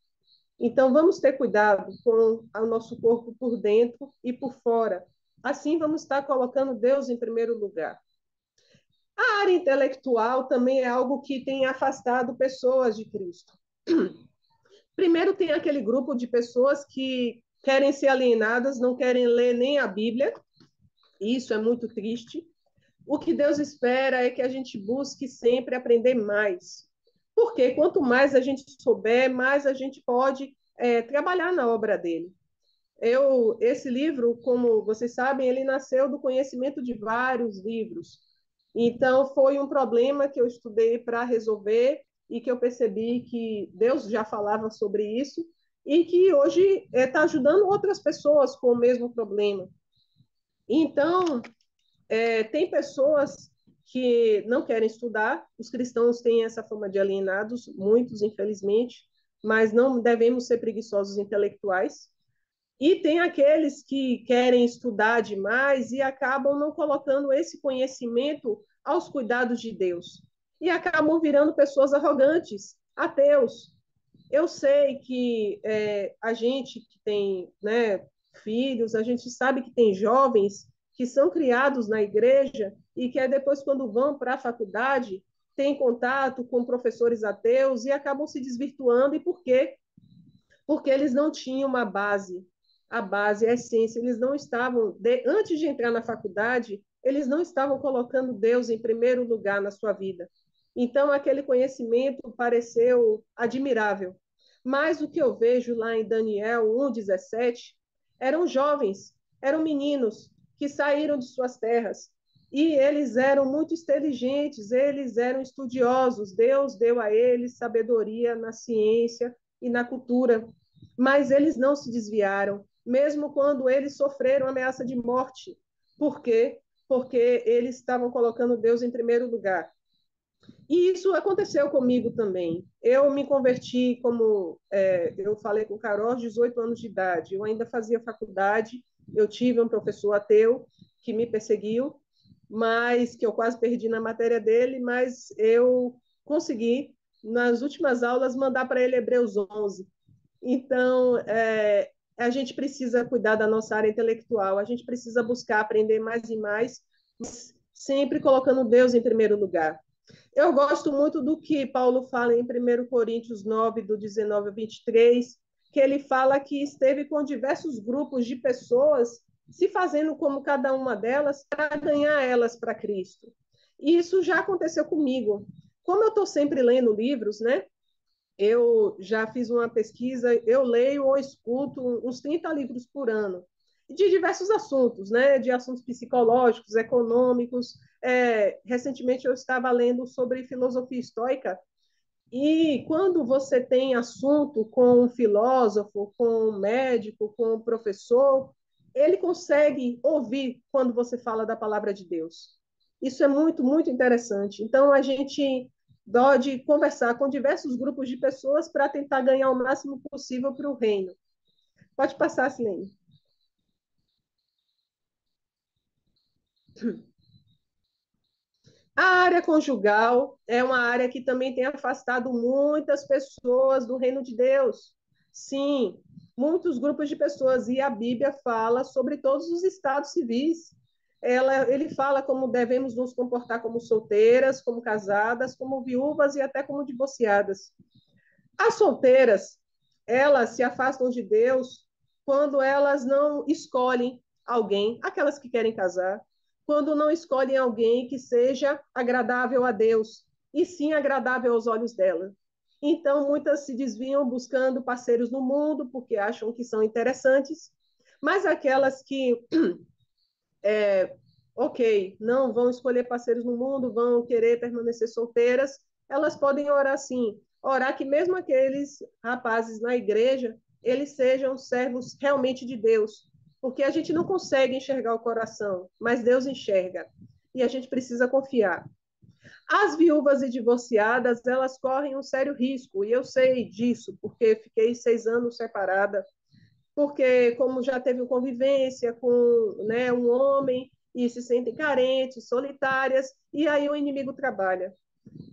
Então, vamos ter cuidado com o nosso corpo por dentro e por fora. Assim, vamos estar colocando Deus em primeiro lugar. A área intelectual também é algo que tem afastado pessoas de Cristo. Primeiro, tem aquele grupo de pessoas que querem ser alienadas, não querem ler nem a Bíblia. Isso é muito triste. O que Deus espera é que a gente busque sempre aprender mais. Porque quanto mais a gente souber, mais a gente pode trabalhar na obra dele. Esse livro, como vocês sabem, ele nasceu do conhecimento de vários livros. Então, foi um problema que eu estudei para resolver e que eu percebi que Deus já falava sobre isso e que hoje está ajudando outras pessoas com o mesmo problema. Então, tem pessoas que não querem estudar, os cristãos têm essa fama de alienados, muitos, infelizmente, mas não devemos ser preguiçosos intelectuais. E tem aqueles que querem estudar demais e acabam não colocando esse conhecimento aos cuidados de Deus. E acabam virando pessoas arrogantes, ateus. Eu sei que a gente que tem, né, filhos, a gente sabe que tem jovens que são criados na igreja e que depois, quando vão para a faculdade, têm contato com professores ateus e acabam se desvirtuando. E por quê? Porque eles não tinham uma base, a base, a essência. Eles não estavam, antes de entrar na faculdade, eles não estavam colocando Deus em primeiro lugar na sua vida. Então, aquele conhecimento pareceu admirável. Mas o que eu vejo lá em Daniel 1:17 eram jovens, eram meninos que saíram de suas terras. E eles eram muito inteligentes, eles eram estudiosos. Deus deu a eles sabedoria na ciência e na cultura. Mas eles não se desviaram, mesmo quando eles sofreram ameaça de morte. Por quê? Porque eles estavam colocando Deus em primeiro lugar. E isso aconteceu comigo também. Eu me converti, como eu falei com o Carol, aos 18 anos de idade. Eu ainda fazia faculdade, eu tive um professor ateu que me perseguiu, mas que eu quase perdi na matéria dele, mas eu consegui, nas últimas aulas, mandar para ele Hebreus 11. Então, a gente precisa cuidar da nossa área intelectual, a gente precisa buscar aprender mais e mais, sempre colocando Deus em primeiro lugar. Eu gosto muito do que Paulo fala em 1 Coríntios 9, do 19 ao 23, que ele fala que esteve com diversos grupos de pessoas se fazendo como cada uma delas para ganhar elas para Cristo. E isso já aconteceu comigo. Como eu estou sempre lendo livros, né? Eu já fiz uma pesquisa, eu leio ou escuto uns 30 livros por ano, de diversos assuntos, né? De assuntos psicológicos, econômicos. Recentemente eu estava lendo sobre filosofia estoica, e quando você tem assunto com um filósofo, com um médico, com um professor, ele consegue ouvir quando você fala da palavra de Deus. Isso é muito, muito interessante. Então, a gente pode conversar com diversos grupos de pessoas para tentar ganhar o máximo possível para o reino. Pode passar, Silene. A área conjugal é uma área que também tem afastado muitas pessoas do reino de Deus. Sim, muitos grupos de pessoas, e a Bíblia fala sobre todos os estados civis. Ele fala como devemos nos comportar como solteiras, como casadas, como viúvas e até como divorciadas. As solteiras, elas se afastam de Deus quando elas não escolhem alguém, aquelas que querem casar, quando não escolhem alguém que seja agradável a Deus, e sim agradável aos olhos dela. Então, muitas se desviam buscando parceiros no mundo, porque acham que são interessantes, mas aquelas que ok, não vão escolher parceiros no mundo, vão querer permanecer solteiras, elas podem orar sim. Orar que mesmo aqueles rapazes na igreja, eles sejam servos realmente de Deus, porque a gente não consegue enxergar o coração, mas Deus enxerga. E a gente precisa confiar. As viúvas e divorciadas, elas correm um sério risco, e eu sei disso, porque fiquei 6 anos separada, porque como já teve convivência com, né, um homem e se sentem carentes, solitárias, e aí o inimigo trabalha.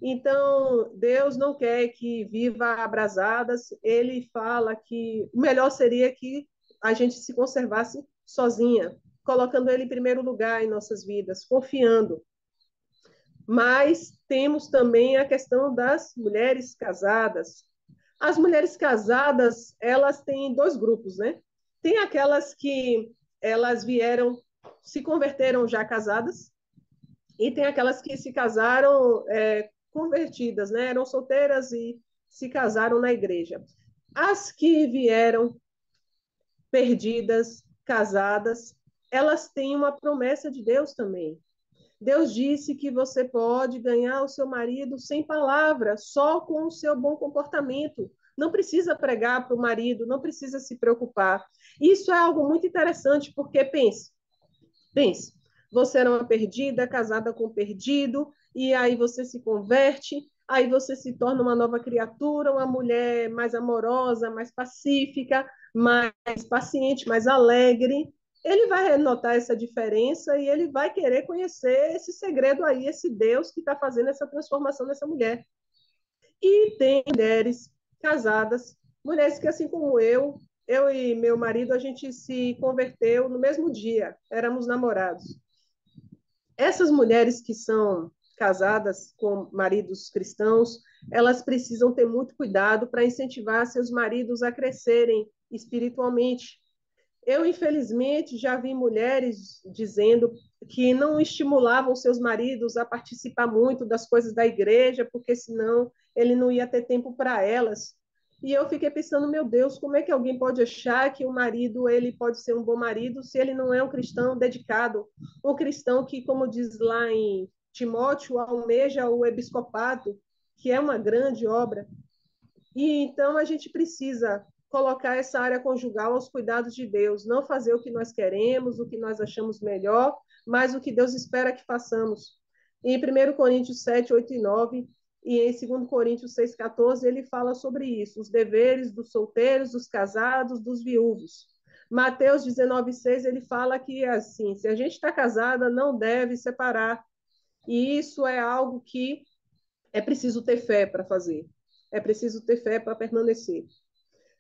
Então, Deus não quer que viva abrasadas, ele fala que o melhor seria que a gente se conservasse sozinha, colocando ele em primeiro lugar em nossas vidas, confiando. Mas temos também a questão das mulheres casadas. As mulheres casadas, elas têm dois grupos, né? Tem aquelas que elas vieram, se converteram já casadas, e tem aquelas que se casaram convertidas, né? Eram solteiras e se casaram na igreja. As que vieram perdidas, casadas, elas têm uma promessa de Deus também. Deus disse que você pode ganhar o seu marido sem palavra, só com o seu bom comportamento. Não precisa pregar para o marido, não precisa se preocupar. Isso é algo muito interessante, porque pense, você era uma perdida, casada com um perdido, e aí você se converte, aí você se torna uma nova criatura, uma mulher mais amorosa, mais pacífica, mais paciente, mais alegre. Ele vai notar essa diferença e ele vai querer conhecer esse segredo aí, esse Deus que está fazendo essa transformação nessa mulher. E tem mulheres casadas, mulheres que, assim como eu e meu marido, a gente se converteu no mesmo dia, éramos namorados. Essas mulheres que são casadas com maridos cristãos, elas precisam ter muito cuidado para incentivar seus maridos a crescerem espiritualmente. Eu, infelizmente, já vi mulheres dizendo que não estimulavam seus maridos a participar muito das coisas da igreja, porque senão ele não ia ter tempo para elas. E eu fiquei pensando, meu Deus, como é que alguém pode achar que o marido ele pode ser um bom marido se ele não é um cristão dedicado, um cristão que, como diz lá em Timóteo, almeja o episcopado, que é uma grande obra. E então a gente precisa colocar essa área conjugal aos cuidados de Deus, não fazer o que nós queremos, o que nós achamos melhor, mas o que Deus espera que façamos. Em 1 Coríntios 7, 8 e 9, e em 2 Coríntios 6, 14, ele fala sobre isso, os deveres dos solteiros, dos casados, dos viúvos. Mateus 19, 6, ele fala que, assim, se a gente está casada, não deve separar. E isso é algo que é preciso ter fé para fazer. É preciso ter fé para permanecer.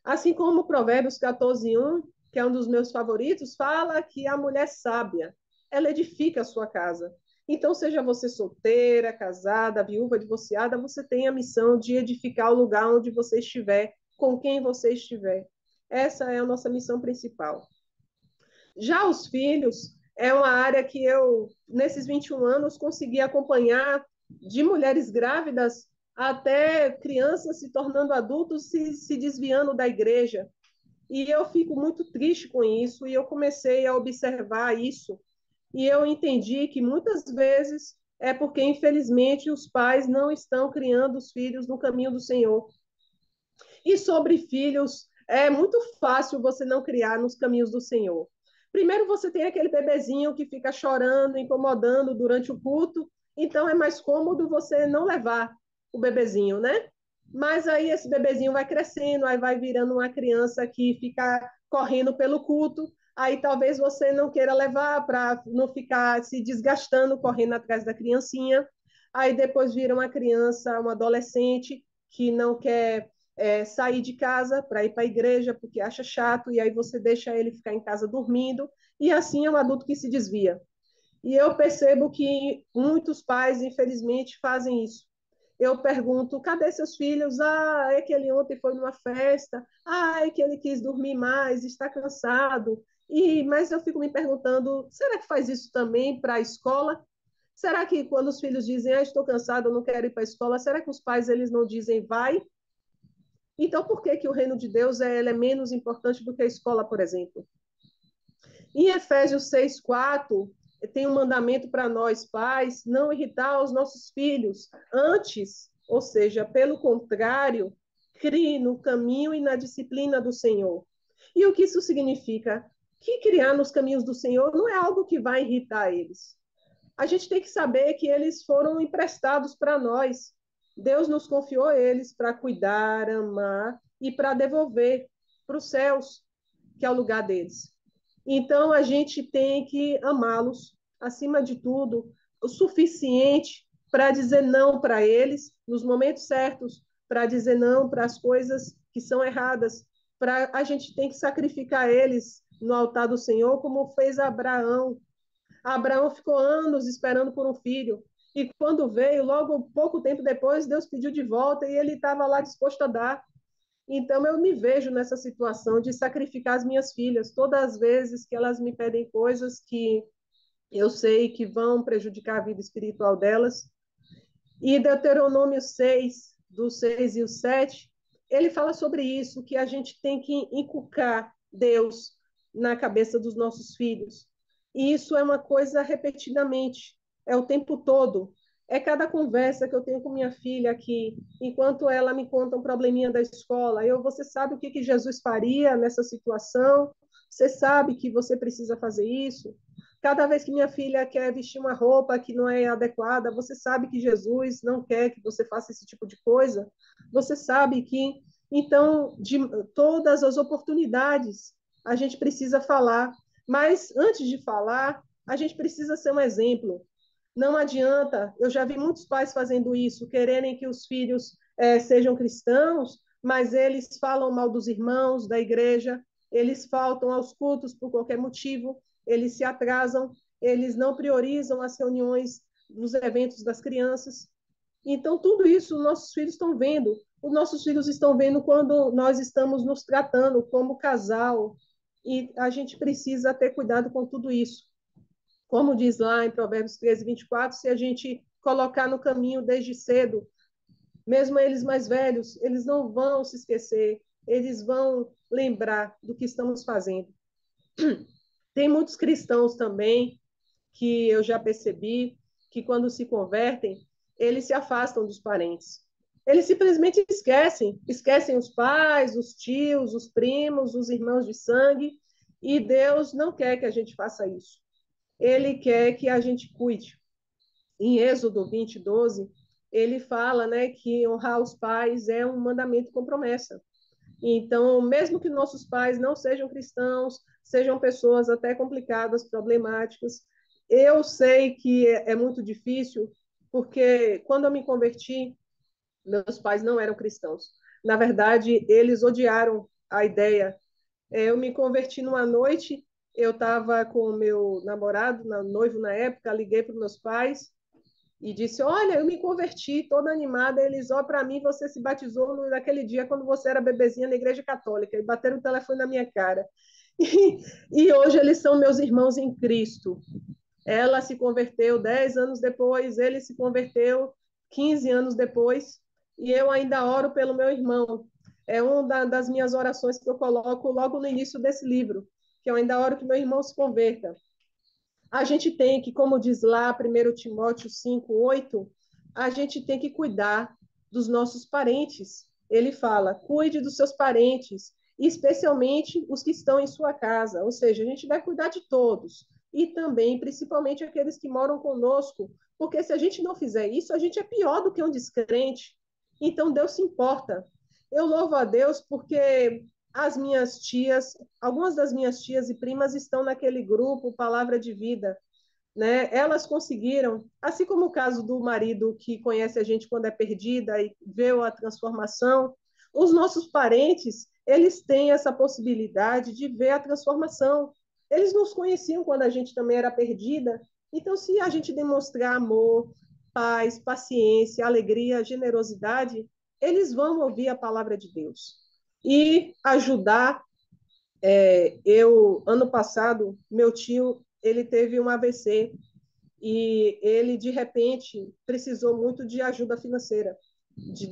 Assim como Provérbios 14, 1, que é um dos meus favoritos, fala que a mulher sábia, ela edifica a sua casa. Então, seja você solteira, casada, viúva, divorciada, você tem a missão de edificar o lugar onde você estiver, com quem você estiver. Essa é a nossa missão principal. Já os filhos é uma área que eu, nesses 21 anos, consegui acompanhar de mulheres grávidas até crianças se tornando adultos, se desviando da igreja. E eu fico muito triste com isso, e eu comecei a observar isso, e eu entendi que muitas vezes é porque, infelizmente, os pais não estão criando os filhos no caminho do Senhor. E sobre filhos, é muito fácil você não criar nos caminhos do Senhor. Primeiro, você tem aquele bebezinho que fica chorando, incomodando durante o culto, então é mais cômodo você não levar o bebezinho, né? Mas aí esse bebezinho vai crescendo, aí vai virando uma criança que fica correndo pelo culto, aí talvez você não queira levar para não ficar se desgastando correndo atrás da criancinha. Aí depois vira uma criança, um adolescente que não quer sair de casa para ir para a igreja porque acha chato, e aí você deixa ele ficar em casa dormindo, e assim é um adulto que se desvia. E eu percebo que muitos pais, infelizmente, fazem isso. Eu pergunto, cadê seus filhos? Ah, é que ele ontem foi numa festa. Ah, é que ele quis dormir mais, está cansado. Mas eu fico me perguntando, será que faz isso também para a escola? Será que quando os filhos dizem, ah, estou cansado, eu não quero ir para a escola, será que os pais eles não dizem, vai? Então, por que, que o reino de Deus é menos importante do que a escola, por exemplo? Em Efésios 6,4, tem um mandamento para nós, pais, não irritar os nossos filhos. Antes, ou seja, pelo contrário, crie no caminho e na disciplina do Senhor. E o que isso significa? Que criar nos caminhos do Senhor não é algo que vai irritar eles. A gente tem que saber que eles foram emprestados para nós. Deus nos confiou eles para cuidar, amar e para devolver para os céus, que é o lugar deles. Então, a gente tem que amá-los, acima de tudo, o suficiente para dizer não para eles, nos momentos certos, para dizer não para as coisas que são erradas. A gente tem que sacrificar eles no altar do Senhor, como fez Abraão. Abraão ficou anos esperando por um filho. E quando veio, logo pouco tempo depois, Deus pediu de volta e ele estava lá disposto a dar. Então, eu me vejo nessa situação de sacrificar as minhas filhas todas as vezes que elas me pedem coisas que eu sei que vão prejudicar a vida espiritual delas. E Deuteronômio 6, do 6 e o 7, ele fala sobre isso, que a gente tem que inculcar Deus na cabeça dos nossos filhos. E isso é uma coisa repetidamente, é o tempo todo. É cada conversa que eu tenho com minha filha aqui, enquanto ela me conta um probleminha da escola. Você sabe o que Jesus faria nessa situação? Você sabe que você precisa fazer isso? Cada vez que minha filha quer vestir uma roupa que não é adequada, você sabe que Jesus não quer que você faça esse tipo de coisa. Você sabe que, então, de todas as oportunidades, a gente precisa falar. Mas antes de falar, a gente precisa ser um exemplo. Não adianta, eu já vi muitos pais fazendo isso, quererem que os filhos sejam cristãos, mas eles falam mal dos irmãos, da igreja, eles faltam aos cultos por qualquer motivo, eles se atrasam, eles não priorizam as reuniões dos eventos das crianças. Então, tudo isso nossos filhos estão vendo. Os nossos filhos estão vendo quando nós estamos nos tratando como casal. E a gente precisa ter cuidado com tudo isso. Como diz lá em Provérbios 13, 24, se a gente colocar no caminho desde cedo, mesmo eles mais velhos, eles não vão se esquecer, eles vão lembrar do que estamos fazendo. Tem muitos cristãos também que eu já percebi que quando se convertem, eles se afastam dos parentes. Eles simplesmente esquecem os pais, os tios, os primos, os irmãos de sangue, e Deus não quer que a gente faça isso. Ele quer que a gente cuide. Em Êxodo 20, 12, ele fala, né, que honrar os pais é um mandamento com promessa. Então, mesmo que nossos pais não sejam cristãos, sejam pessoas até complicadas, problemáticas, eu sei que é muito difícil, porque quando eu me converti, meus pais não eram cristãos. Na verdade, eles odiaram a ideia. Eu me converti numa noite, eu estava com o meu namorado, noivo na época, liguei para os meus pais e disse: Olha, eu me converti, toda animada. Eles: Ó, para mim, você se batizou naquele dia quando você era bebezinha na igreja católica. E bateram o telefone na minha cara. E hoje eles são meus irmãos em Cristo. Ela se converteu 10 anos depois, ele se converteu 15 anos depois. E eu ainda oro pelo meu irmão. É uma das minhas orações que eu coloco logo no início desse livro, que eu ainda oro que meu irmão se converta. A gente tem que, como diz lá 1 Timóteo 5, 8, a gente tem que cuidar dos nossos parentes. Ele fala: cuide dos seus parentes, especialmente os que estão em sua casa. Ou seja, a gente vai cuidar de todos. E também, principalmente, aqueles que moram conosco. Porque se a gente não fizer isso, a gente é pior do que um descrente. Então, Deus se importa. Eu louvo a Deus porque as minhas tias, algumas das minhas tias e primas estão naquele grupo Palavra de Vida, né? Elas conseguiram, assim como o caso do marido que conhece a gente quando é perdida e vê a transformação, os nossos parentes, eles têm essa possibilidade de ver a transformação. Eles nos conheciam quando a gente também era perdida. Então, se a gente demonstrar amor, paz, paciência, alegria, generosidade, eles vão ouvir a palavra de Deus e ajudar. Ano passado, meu tio, ele teve um AVC e ele, de repente, precisou muito de ajuda financeira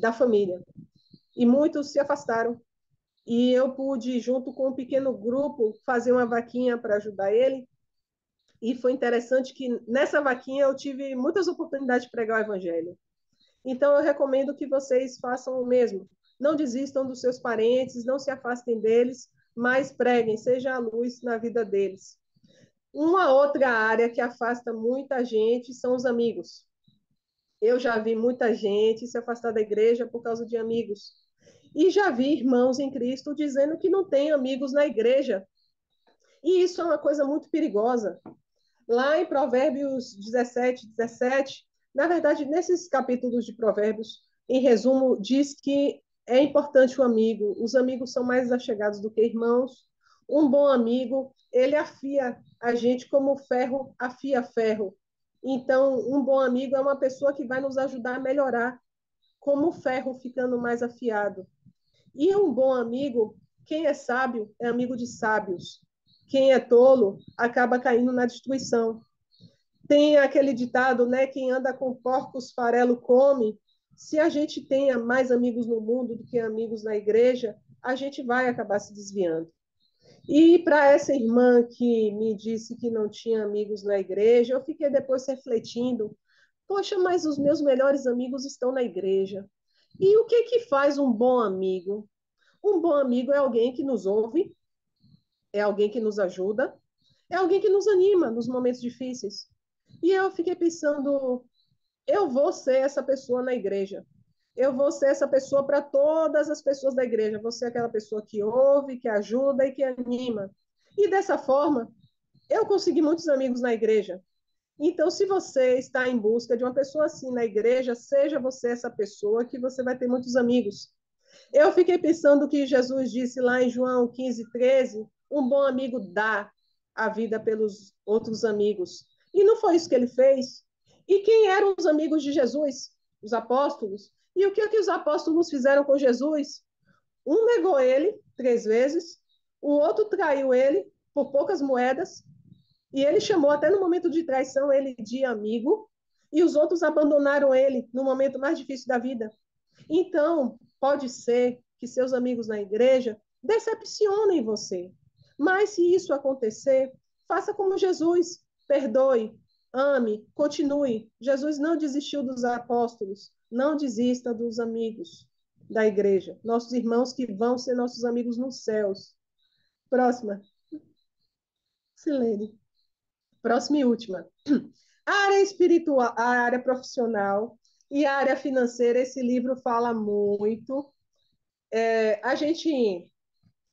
da família. E muitos se afastaram. E eu pude, junto com um pequeno grupo, fazer uma vaquinha para ajudar ele. E foi interessante que nessa vaquinha eu tive muitas oportunidades de pregar o evangelho. Então eu recomendo que vocês façam o mesmo. Não desistam dos seus parentes, não se afastem deles, mas preguem, seja a luz na vida deles. Uma outra área que afasta muita gente são os amigos. Eu já vi muita gente se afastar da igreja por causa de amigos. E já vi irmãos em Cristo dizendo que não tem amigos na igreja. E isso é uma coisa muito perigosa. Lá em Provérbios 17, na verdade, nesses capítulos de Provérbios, em resumo, diz que é importante o amigo. Os amigos são mais achegados do que irmãos. Um bom amigo, ele afia a gente como ferro afia ferro. Então, um bom amigo é uma pessoa que vai nos ajudar a melhorar, como o ferro ficando mais afiado. E um bom amigo, quem é sábio, é amigo de sábios. Quem é tolo acaba caindo na destruição. Tem aquele ditado, né? Quem anda com porcos, farelo come. Se a gente tenha mais amigos no mundo do que amigos na igreja, a gente vai acabar se desviando. E para essa irmã que me disse que não tinha amigos na igreja, eu fiquei depois refletindo: poxa, mas os meus melhores amigos estão na igreja. E o que que faz um bom amigo? Um bom amigo é alguém que nos ouve, é alguém que nos ajuda, é alguém que nos anima nos momentos difíceis. E eu fiquei pensando, eu vou ser essa pessoa na igreja. Eu vou ser essa pessoa para todas as pessoas da igreja. Vou ser aquela pessoa que ouve, que ajuda e que anima. E dessa forma, eu consegui muitos amigos na igreja. Então, se você está em busca de uma pessoa assim na igreja, seja você essa pessoa que você vai ter muitos amigos. Eu fiquei pensando que Jesus disse lá em João 15:13, um bom amigo dá a vida pelos outros amigos. E não foi isso que ele fez. E quem eram os amigos de Jesus? Os apóstolos. E o que, que os apóstolos fizeram com Jesus? Um negou ele 3 vezes, o outro traiu ele por poucas moedas, e ele chamou até no momento de traição ele de amigo, e os outros abandonaram ele no momento mais difícil da vida. Então, pode ser que seus amigos na igreja decepcionem você. Mas se isso acontecer, faça como Jesus, perdoe, ame, continue. Jesus não desistiu dos apóstolos, não desista dos amigos da igreja, nossos irmãos que vão ser nossos amigos nos céus. Próxima. Silene. Próxima e última. A área espiritual, a área profissional e a área financeira, esse livro fala muito. A gente,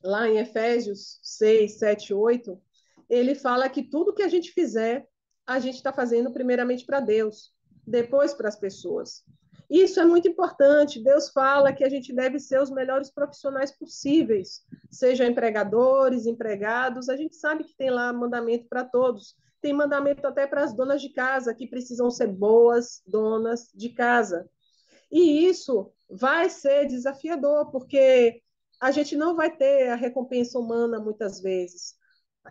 lá em Efésios 6, 7, 8, ele fala que tudo que a gente fizer, a gente está fazendo primeiramente para Deus, depois para as pessoas. Isso é muito importante. Deus fala que a gente deve ser os melhores profissionais possíveis, sejam empregadores, empregados. A gente sabe que tem lá mandamento para todos. Tem mandamento até para as donas de casa, que precisam ser boas donas de casa. E isso vai ser desafiador, porque a gente não vai ter a recompensa humana muitas vezes.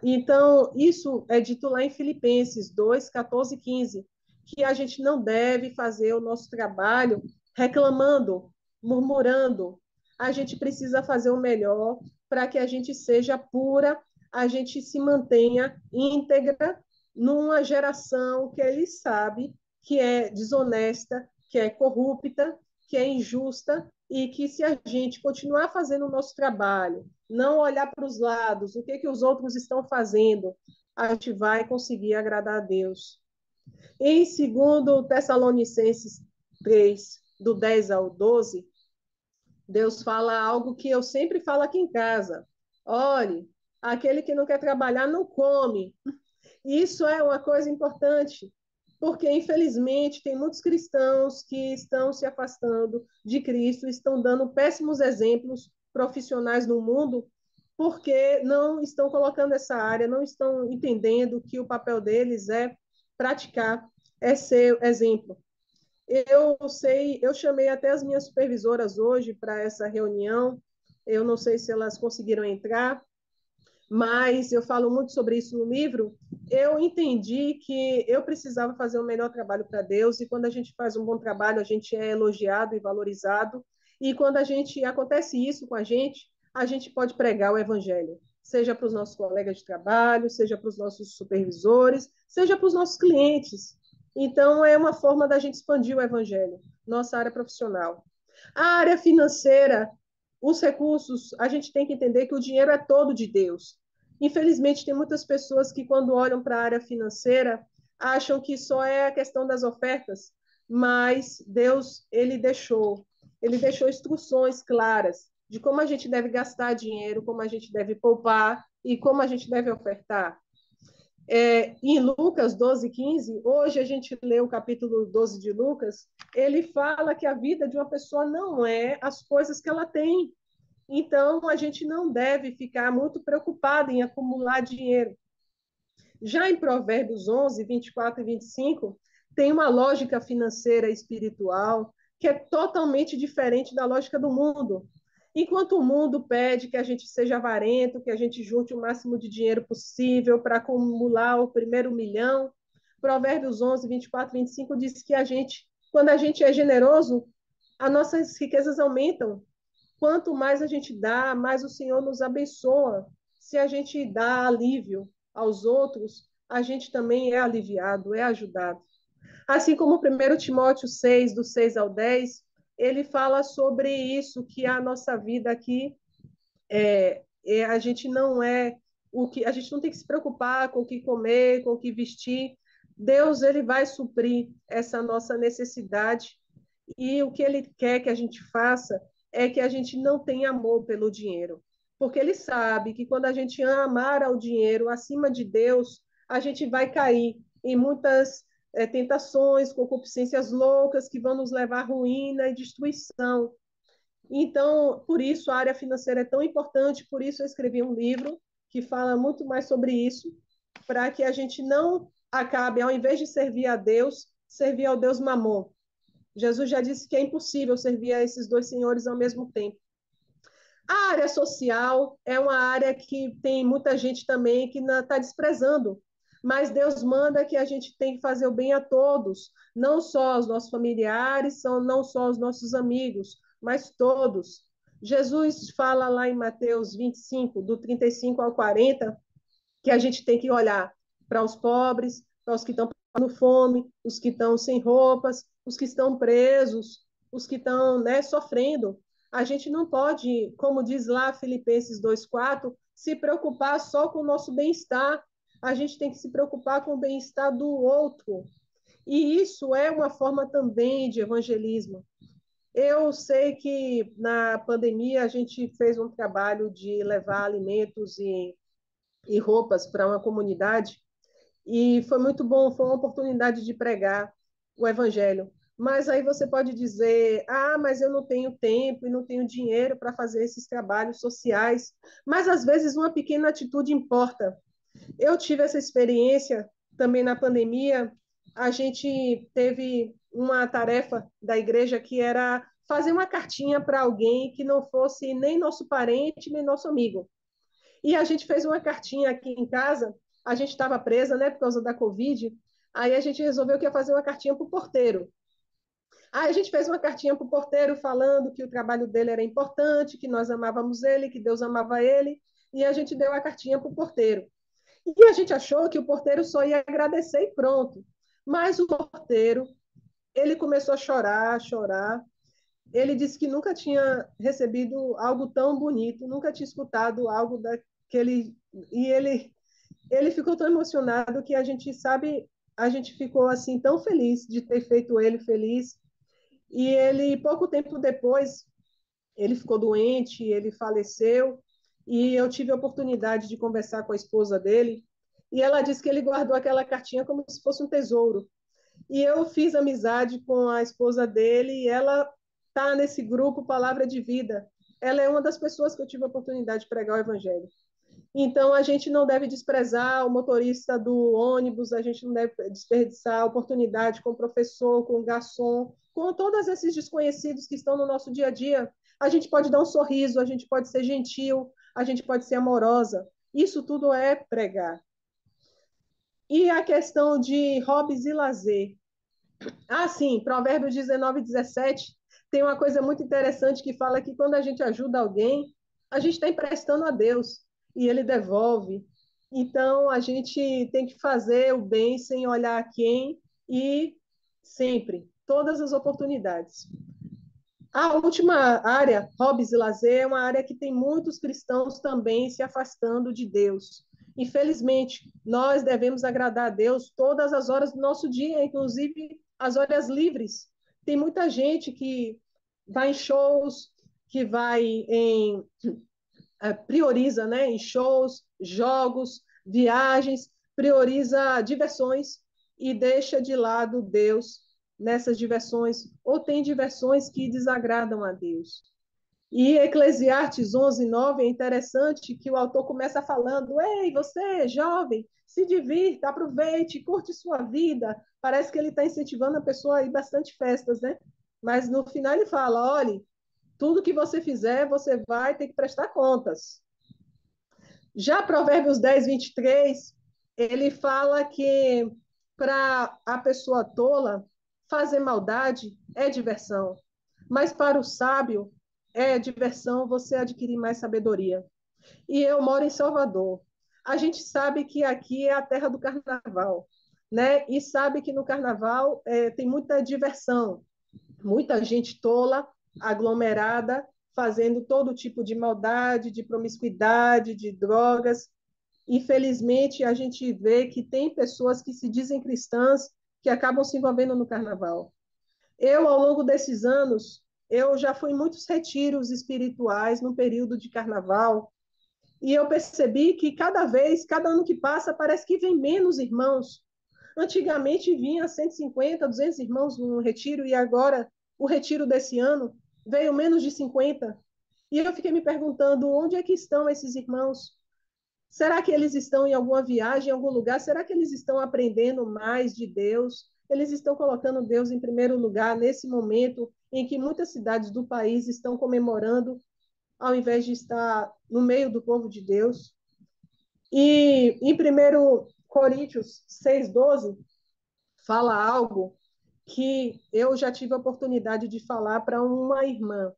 Então, isso é dito lá em Filipenses 2, 14 e 15, que a gente não deve fazer o nosso trabalho reclamando, murmurando. A gente precisa fazer o melhor para que a gente seja pura, a gente se mantenha íntegra numa geração que ele sabe que é desonesta, que é corrupta, que é injusta e que se a gente continuar fazendo o nosso trabalho, não olhar para os lados, o que, que os outros estão fazendo, a gente vai conseguir agradar a Deus. Em 2 Tessalonicenses 3, do 10 ao 12, Deus fala algo que eu sempre falo aqui em casa. Olhe, aquele que não quer trabalhar não come. Isso é uma coisa importante, porque, infelizmente, tem muitos cristãos que estão se afastando de Cristo, estão dando péssimos exemplos profissionais no mundo, porque não estão colocando essa área, não estão entendendo que o papel deles é praticar, é ser exemplo. Eu sei, eu chamei até as minhas supervisoras hoje para essa reunião, eu não sei se elas conseguiram entrar, mas eu falo muito sobre isso no livro. Eu entendi que eu precisava fazer o melhor trabalho para Deus, e quando a gente faz um bom trabalho, a gente é elogiado e valorizado, e quando a gente acontece isso com a gente pode pregar o evangelho. seja para os nossos colegas de trabalho, seja para os nossos supervisores, seja para os nossos clientes. Então, é uma forma da gente expandir o evangelho, nossa área profissional. A área financeira, os recursos, a gente tem que entender que o dinheiro é todo de Deus. Infelizmente, tem muitas pessoas que, quando olham para a área financeira, acham que só é a questão das ofertas, mas Deus, ele deixou instruções claras de como a gente deve gastar dinheiro, como a gente deve poupar e como a gente deve ofertar. Em Lucas 12:15, hoje a gente lê o capítulo 12 de Lucas, ele fala que a vida de uma pessoa não é as coisas que ela tem. Então, a gente não deve ficar muito preocupado em acumular dinheiro. Já em Provérbios 11, 24 e 25, tem uma lógica financeira e espiritual que é totalmente diferente da lógica do mundo. Enquanto o mundo pede que a gente seja avarento, que a gente junte o máximo de dinheiro possível para acumular o primeiro milhão, Provérbios 11, 24 e 25 diz que quando a gente é generoso, as nossas riquezas aumentam. Quanto mais a gente dá, mais o Senhor nos abençoa. Se a gente dá alívio aos outros, a gente também é aliviado, é ajudado. Assim como o 1 Timóteo 6, do 6 ao 10, ele fala sobre isso, que a nossa vida aqui, a gente não é a gente não tem que se preocupar com o que comer, com o que vestir. Deus, ele vai suprir essa nossa necessidade, e o que ele quer que a gente faça é que a gente não tenha amor pelo dinheiro. Porque ele sabe que quando a gente amar ao dinheiro acima de Deus, a gente vai cair em muitas tentações, concupiscências loucas que vão nos levar à ruína e destruição. Então, por isso a área financeira é tão importante, por isso eu escrevi um livro que fala muito mais sobre isso, para que a gente não acabe, ao invés de servir a Deus, servir ao Deus Mamon. Jesus já disse que é impossível servir a esses dois senhores ao mesmo tempo. A área social é uma área que tem muita gente também que está desprezando, mas Deus manda que a gente tem que fazer o bem a todos, não só aos nossos familiares, não só aos nossos amigos, mas todos. Jesus fala lá em Mateus 25, do 35 ao 40, que a gente tem que olhar para os pobres, para os que estão passando fome, os que estão sem roupas, os que estão presos, os que estão, né, sofrendo. A gente não pode, como diz lá Filipenses 2:4, se preocupar só com o nosso bem-estar. A gente tem que se preocupar com o bem-estar do outro. E isso é uma forma também de evangelismo. Eu sei que na pandemia a gente fez um trabalho de levar alimentos e roupas para uma comunidade, e foi muito bom, foi uma oportunidade de pregar o evangelho. Mas aí você pode dizer, mas eu não tenho tempo e não tenho dinheiro para fazer esses trabalhos sociais. Mas às vezes uma pequena atitude importa. Eu tive essa experiência também na pandemia. A gente teve uma tarefa da igreja que era fazer uma cartinha para alguém que não fosse nem nosso parente, nem nosso amigo. E a gente fez uma cartinha aqui em casa, a gente estava presa, né, por causa da Covid, aí a gente resolveu que ia fazer uma cartinha para o porteiro. Aí a gente fez uma cartinha para o porteiro falando que o trabalho dele era importante, que nós amávamos ele, que Deus amava ele, e a gente deu a cartinha para o porteiro. E a gente achou que o porteiro só ia agradecer e pronto. Mas o porteiro, ele começou a chorar, a chorar. Ele disse que nunca tinha recebido algo tão bonito, nunca tinha escutado algo daquele. E ele ficou tão emocionado que a gente sabe, a gente ficou assim tão feliz de ter feito ele feliz. E ele, pouco tempo depois, ele ficou doente, ele faleceu, e eu tive a oportunidade de conversar com a esposa dele, e ela disse que ele guardou aquela cartinha como se fosse um tesouro. E eu fiz amizade com a esposa dele, e ela está nesse grupo Palavra de Vida. Ela é uma das pessoas que eu tive a oportunidade de pregar o evangelho. Então, a gente não deve desprezar o motorista do ônibus, a gente não deve desperdiçar a oportunidade com o professor, com o garçom, com todos esses desconhecidos que estão no nosso dia a dia. A gente pode dar um sorriso, a gente pode ser gentil, a gente pode ser amorosa. Isso tudo é pregar. E a questão de hobbies e lazer. Sim, Provérbios 19:17 tem uma coisa muito interessante que fala que quando a gente ajuda alguém, a gente está emprestando a Deus. e ele devolve. Então, a gente tem que fazer o bem sem olhar a quem e sempre, todas as oportunidades. A última área, hobbies e lazer, é uma área que tem muitos cristãos também se afastando de Deus. Infelizmente, nós devemos agradar a Deus todas as horas do nosso dia, inclusive as horas livres. Tem muita gente que vai em shows, que vai em prioriza, né, em shows, jogos, viagens, prioriza diversões e deixa de lado Deus nessas diversões, ou tem diversões que desagradam a Deus. E Eclesiastes 11:9 é interessante que o autor começa falando: ei, você, jovem, se divirta, aproveite, curte sua vida. Parece que ele está incentivando a pessoa a ir bastante festas, né? Mas no final ele fala: olhe, tudo que você fizer, você vai ter que prestar contas. Já Provérbios 10:23, ele fala que para a pessoa tola, fazer maldade é diversão, mas para o sábio é diversão você adquirir mais sabedoria. E eu moro em Salvador. A gente sabe que aqui é a terra do carnaval, né? E sabe que no carnaval tem muita diversão, muita gente tola, aglomerada, fazendo todo tipo de maldade, de promiscuidade, de drogas. Infelizmente, a gente vê que tem pessoas que se dizem cristãs que acabam se envolvendo no carnaval. Eu, ao longo desses anos, eu já fui em muitos retiros espirituais no período de carnaval, e eu percebi que cada vez, cada ano que passa, parece que vem menos irmãos. Antigamente vinha 150, 200 irmãos no retiro, e agora o retiro desse ano veio menos de 50. E eu fiquei me perguntando onde é que estão esses irmãos? Será que eles estão em alguma viagem, em algum lugar? Será que eles estão aprendendo mais de Deus? Eles estão colocando Deus em primeiro lugar nesse momento em que muitas cidades do país estão comemorando, ao invés de estar no meio do povo de Deus? E em 1 Coríntios 6:12, fala algo que eu já tive a oportunidade de falar para uma irmã.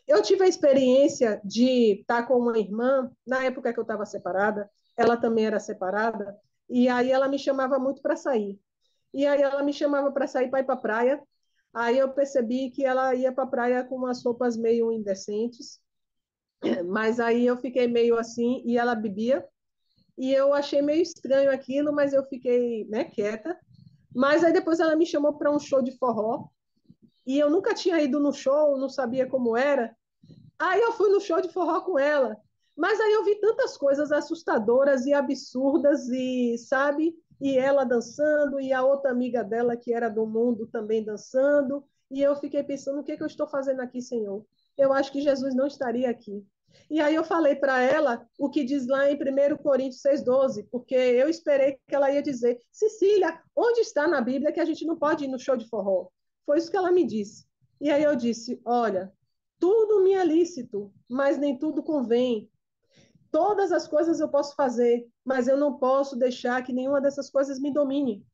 Eu tive a experiência de estar com uma irmã, na época que eu estava separada, ela também era separada, e aí ela me chamava muito para sair. E aí ela me chamava para sair para ir para a praia. Aí eu percebi que ela ia para a praia com umas roupas meio indecentes, mas aí eu fiquei meio assim, e ela bebia, e eu achei meio estranho aquilo, mas eu fiquei, né, quieta. Mas aí depois ela me chamou para um show de forró, e eu nunca tinha ido no show, não sabia como era. Aí eu fui no show de forró com ela. Mas aí eu vi tantas coisas assustadoras e absurdas, e sabe? E ela dançando, e a outra amiga dela, que era do mundo, também dançando. E eu fiquei pensando: o que é que eu estou fazendo aqui, Senhor? Eu acho que Jesus não estaria aqui. E aí eu falei para ela o que diz lá em 1 Coríntios 6:12, porque eu esperei que ela ia dizer: Cecília, onde está na Bíblia que a gente não pode ir no show de forró? Foi isso que ela me disse. E aí eu disse: olha, tudo me é lícito, mas nem tudo convém. Todas as coisas eu posso fazer, mas eu não posso deixar que nenhuma dessas coisas me domine.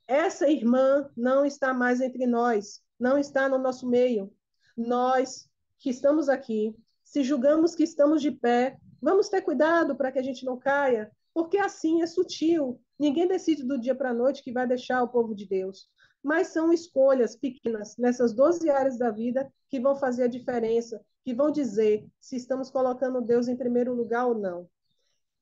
Essa irmã não está mais entre nós, não está no nosso meio. Nós que estamos aqui, se julgamos que estamos de pé, vamos ter cuidado para que a gente não caia, porque assim é sutil. Ninguém decide do dia para a noite que vai deixar o povo de Deus. Mas são escolhas pequenas nessas 12 áreas da vida que vão fazer a diferença, que vão dizer se estamos colocando Deus em primeiro lugar ou não.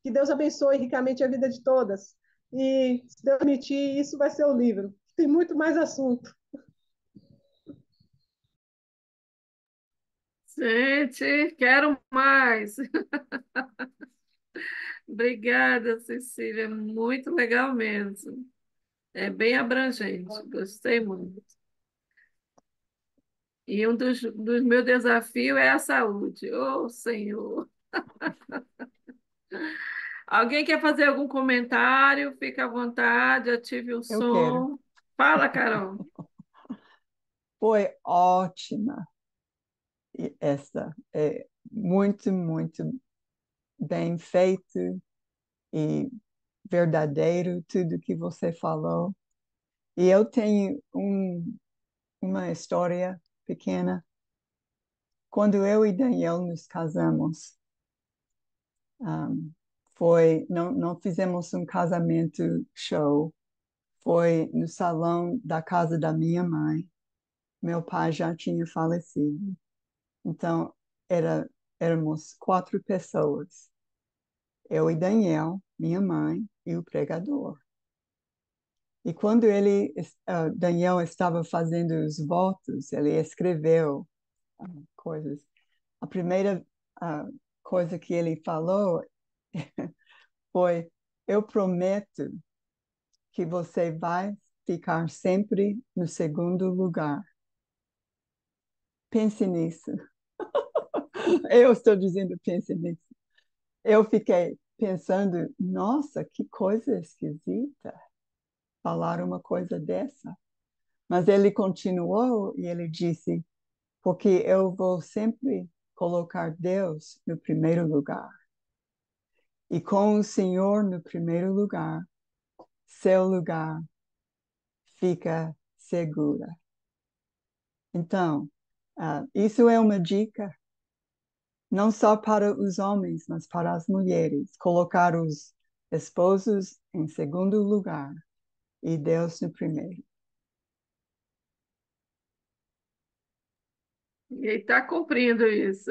Que Deus abençoe ricamente a vida de todas. E, se Deus permitir, isso vai ser o livro. Tem muito mais assunto. Gente, quero mais. Obrigada, Cecília. Muito legal mesmo. É bem abrangente. Gostei muito. E um dos meus desafios é a saúde. Oh, Senhor. Alguém quer fazer algum comentário? Fica à vontade, ative o Eu quero. som. Fala, Carol. Foi ótima essa. É muito, muito bem feito e verdadeiro tudo que você falou. E eu tenho uma história pequena. Quando eu e Daniel nos casamos, Não fizemos um casamento show, foi no salão da casa da minha mãe. Meu pai já tinha falecido, então éramos 4 pessoas, eu e Daniel, minha mãe e o pregador. E quando Daniel estava fazendo os votos, ele escreveu coisas. A primeira coisa que ele falou foi: eu prometo que você vai ficar sempre no segundo lugar. Pense nisso. Eu estou dizendo pense nisso. Eu fiquei pensando, nossa, que coisa esquisita falar uma coisa dessa. Mas ele continuou e ele disse: porque eu vou sempre colocar Deus no primeiro lugar. E com o Senhor no primeiro lugar, seu lugar fica segura. Então, isso é uma dica, não só para os homens, mas para as mulheres. Colocar os esposos em segundo lugar e Deus no primeiro. E ele está cumprindo isso.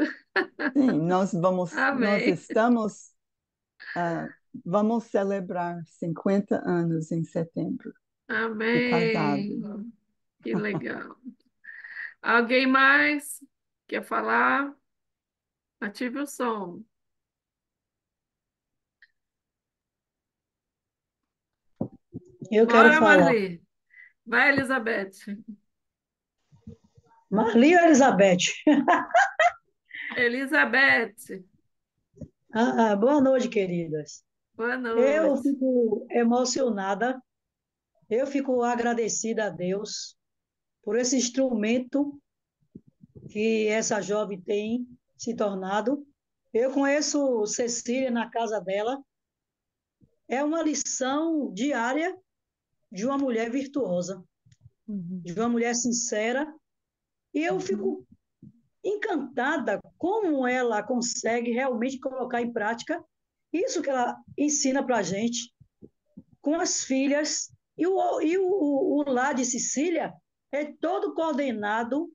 Sim, nós Amém. estamos, vamos celebrar 50 anos em setembro de casado. Amém. Que legal. Alguém mais quer falar? Ative o som. Eu quero Bora, falar. Marli. Vai, Elizabeth. Marli ou Elizabeth? Elizabeth, Boa noite, queridas. boa Eu noite. fico emocionada, eu fico agradecida a Deus por esse instrumento que essa jovem tem se tornado. Eu conheço Cecília na casa dela, é uma lição diária de uma mulher virtuosa, Uhum, de uma mulher sincera, e eu uhum, fico encantada como ela consegue realmente colocar em prática isso que ela ensina para a gente com as filhas. O lar de Cecília é todo coordenado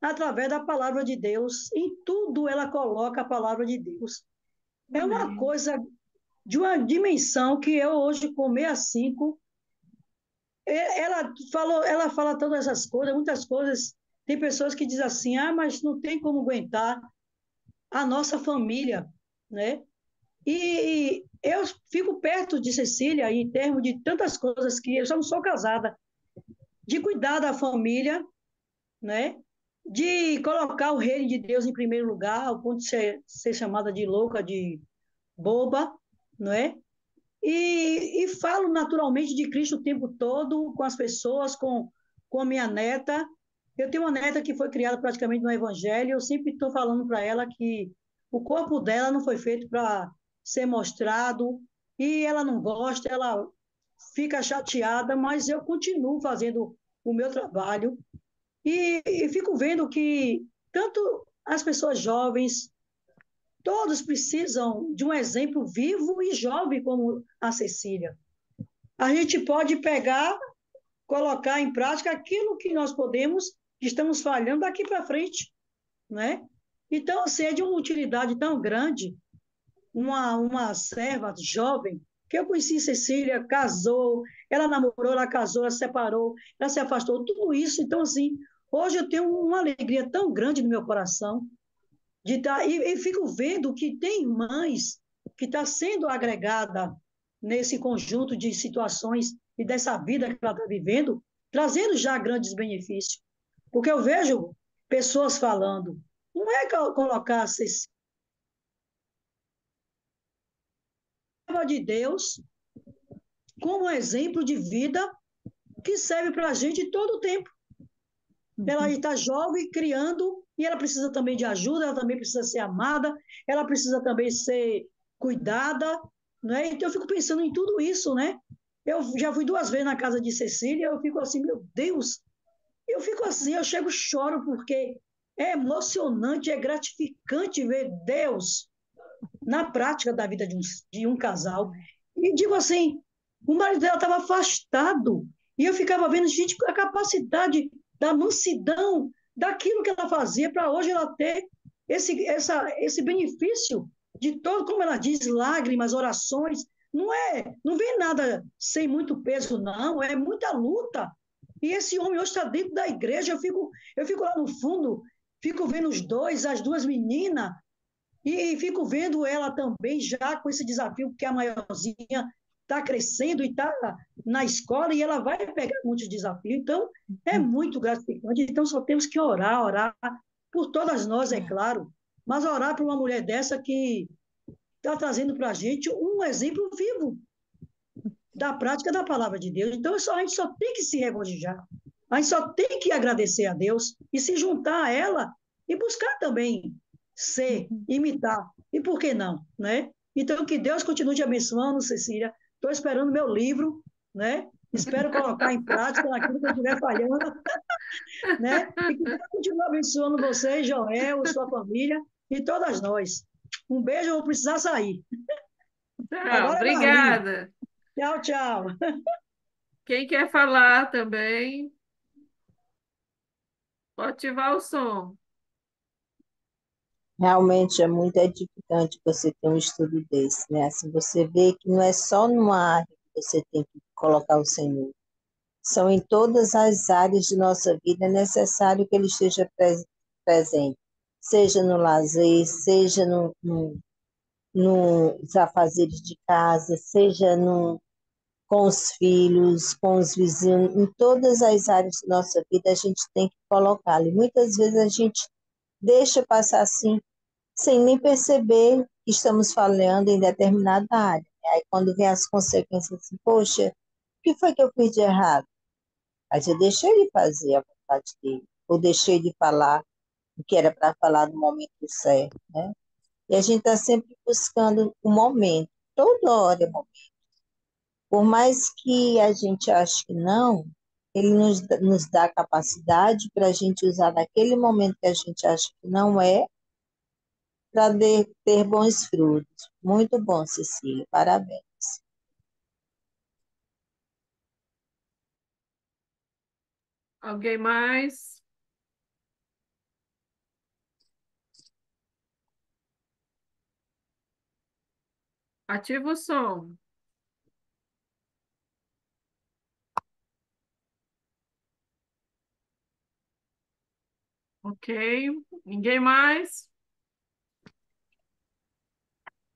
através da palavra de Deus. Em tudo ela coloca a palavra de Deus. É uma Amém. coisa de uma dimensão que eu hoje, com 65, ela fala todas essas coisas, muitas coisas. Tem pessoas que dizem assim, mas não tem como aguentar a nossa família, né? E eu fico perto de Cecília em termos de tantas coisas que eu já não sou casada, de cuidar da família, né? De colocar o reino de Deus em primeiro lugar, ao ponto de ser chamada de louca, de boba, não é? E falo naturalmente de Cristo o tempo todo com as pessoas, com a minha neta. Eu tenho uma neta que foi criada praticamente no Evangelho. Eu sempre estou falando para ela que o corpo dela não foi feito para ser mostrado e ela não gosta, ela fica chateada, mas eu continuo fazendo o meu trabalho e fico vendo que tanto as pessoas jovens, todos precisam de um exemplo vivo e jovem como a Cecília. A gente pode pegar, colocar em prática aquilo que nós podemos, que estamos falhando daqui para frente, né? Então, assim, é de uma utilidade tão grande, uma serva jovem, que eu conheci Cecília, casou, ela namorou, ela casou, ela separou, ela se afastou, tudo isso. Então, assim, hoje eu tenho uma alegria tão grande no meu coração, e fico vendo que tem mães que está sendo agregada nesse conjunto de situações e dessa vida que ela está vivendo, trazendo já grandes benefícios. Porque eu vejo pessoas falando, não é colocar a Cecília de Deus como um exemplo de vida que serve para a gente todo o tempo. Ela uhum. está jovem, criando, e ela precisa também de ajuda, ela também precisa ser amada, ela precisa também ser cuidada, né? Então eu fico pensando em tudo isso, né? Eu já fui 2 vezes na casa de Cecília, eu fico assim, meu Deus, eu fico assim, eu chego, choro, porque é emocionante, é gratificante ver Deus na prática da vida de um casal. E digo assim, o marido dela estava afastado. E eu ficava vendo, gente, a capacidade da mansidão, daquilo que ela fazia, para hoje ela ter esse benefício de todo, como ela diz, lágrimas, orações. Não vem nada sem muito peso, não, é muita luta. E esse homem hoje está dentro da igreja, eu fico lá no fundo, fico vendo os dois, as duas meninas, e fico vendo ela também já com esse desafio, porque a maiorzinha está crescendo e está na escola e ela vai pegar muitos desafios. Então, é muito gratificante. Então, só temos que orar, orar por todas nós, é claro, mas orar por uma mulher dessa que está trazendo para a gente um exemplo vivo da prática da palavra de Deus. Então, a gente só tem que se regozijar. A gente só tem que agradecer a Deus e se juntar a ela e buscar também ser, imitar. E por que não, né? Então, que Deus continue te abençoando, Cecília. Estou esperando meu livro, né? Espero colocar em prática naquilo que eu estiver falhando, né? E que Deus continue abençoando você, Joel, sua família e todas nós. Um beijo, eu vou precisar sair. Tchau, Agora é Marli. obrigada. Tchau, tchau. Quem quer falar também, pode ativar o som. Realmente é muito edificante você ter um estudo desse, né? Assim, você vê que não é só numa área que você tem que colocar o Senhor. São em todas as áreas de nossa vida, é necessário que Ele esteja presente. Seja no lazer, seja nos afazeres de casa, seja com os filhos, com os vizinhos, em todas as áreas de nossa vida a gente tem que colocá-lo. E muitas vezes a gente deixa passar assim, sem nem perceber que estamos falhando em determinada área. Aí quando vem as consequências assim, poxa, o que foi que eu fiz de errado? Mas eu deixei de fazer a vontade dele, ou deixei de falar o que era para falar no momento certo, né? E a gente está sempre buscando o momento, toda hora é momento. Por mais que a gente ache que não, ele nos dá capacidade para a gente usar naquele momento que a gente acha que não é, para ter bons frutos. Muito bom, Cecília, parabéns. Alguém mais? Ativa o som. Ok. Ninguém mais?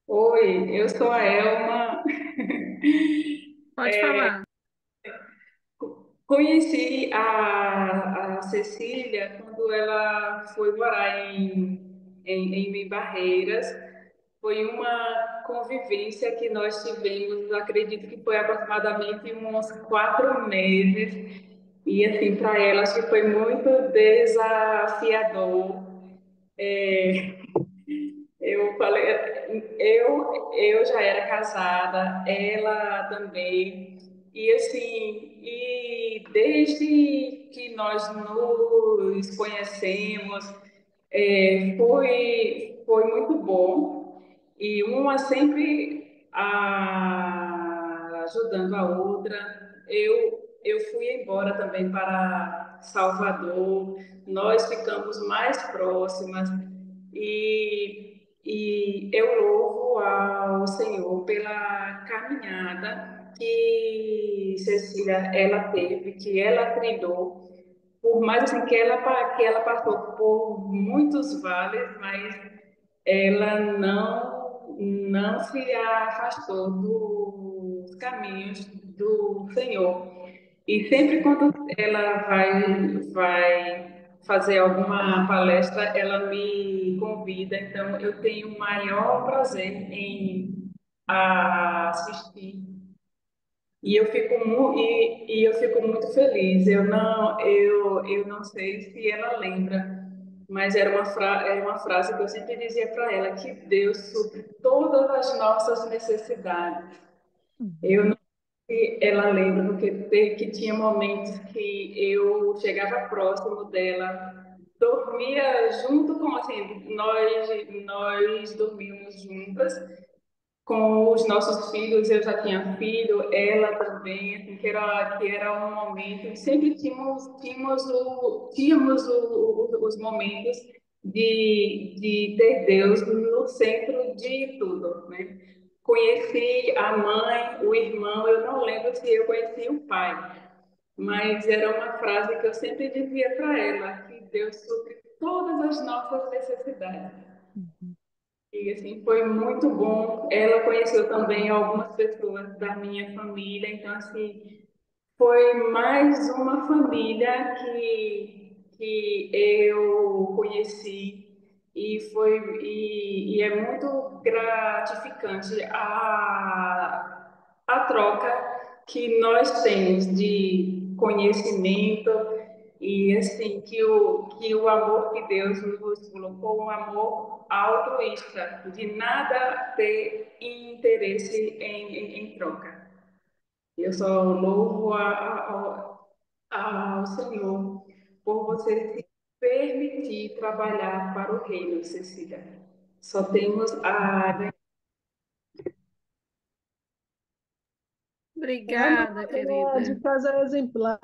Oi, eu sou a Elma. Pode falar. Conheci a Cecília quando ela foi morar em Barreiras. Foi uma convivência que nós tivemos, acredito que foi aproximadamente uns 4 meses. E assim, para ela, acho que foi muito desafiador. Eu falei, eu já era casada, ela também, e assim, e desde que nós nos conhecemos, foi muito bom, e uma sempre ajudando a outra. Eu fui embora também para Salvador, nós ficamos mais próximas, e eu louvo ao Senhor pela caminhada que Cecília ela teve, que ela trilhou, por mais assim que ela passou por muitos vales, mas ela não se afastou dos caminhos do Senhor. E sempre quando ela vai fazer alguma palestra, ela me convida, então eu tenho o maior prazer em assistir. E eu fico muito feliz. Eu não sei se ela lembra, mas era uma frase que eu sempre dizia para ela, que Deus supre todas as nossas necessidades. Eu não sei se ela lembra, porque que tinha momentos que eu chegava próximo dela dormia junto com, assim, nós dormíamos juntas com os nossos filhos. Eu já tinha filho, ela também, assim, que era um momento, sempre tínhamos os momentos de ter Deus no centro de tudo, né? Conheci a mãe, o irmão, eu não lembro se eu conheci o pai, mas era uma frase que eu sempre dizia para ela, que Deus supre todas as nossas necessidades. E assim, foi muito bom. Ela conheceu também algumas pessoas da minha família, então assim, foi mais uma família que eu conheci e é muito gratificante a troca que nós temos de conhecimento e assim que o amor que Deus nos colocou, um amor altruísta, de nada ter interesse em troca. Eu só louvo ao Senhor por você se permitir trabalhar para o reino, Cecília. Só temos a. Obrigada, Ela é de querida. casa exemplar,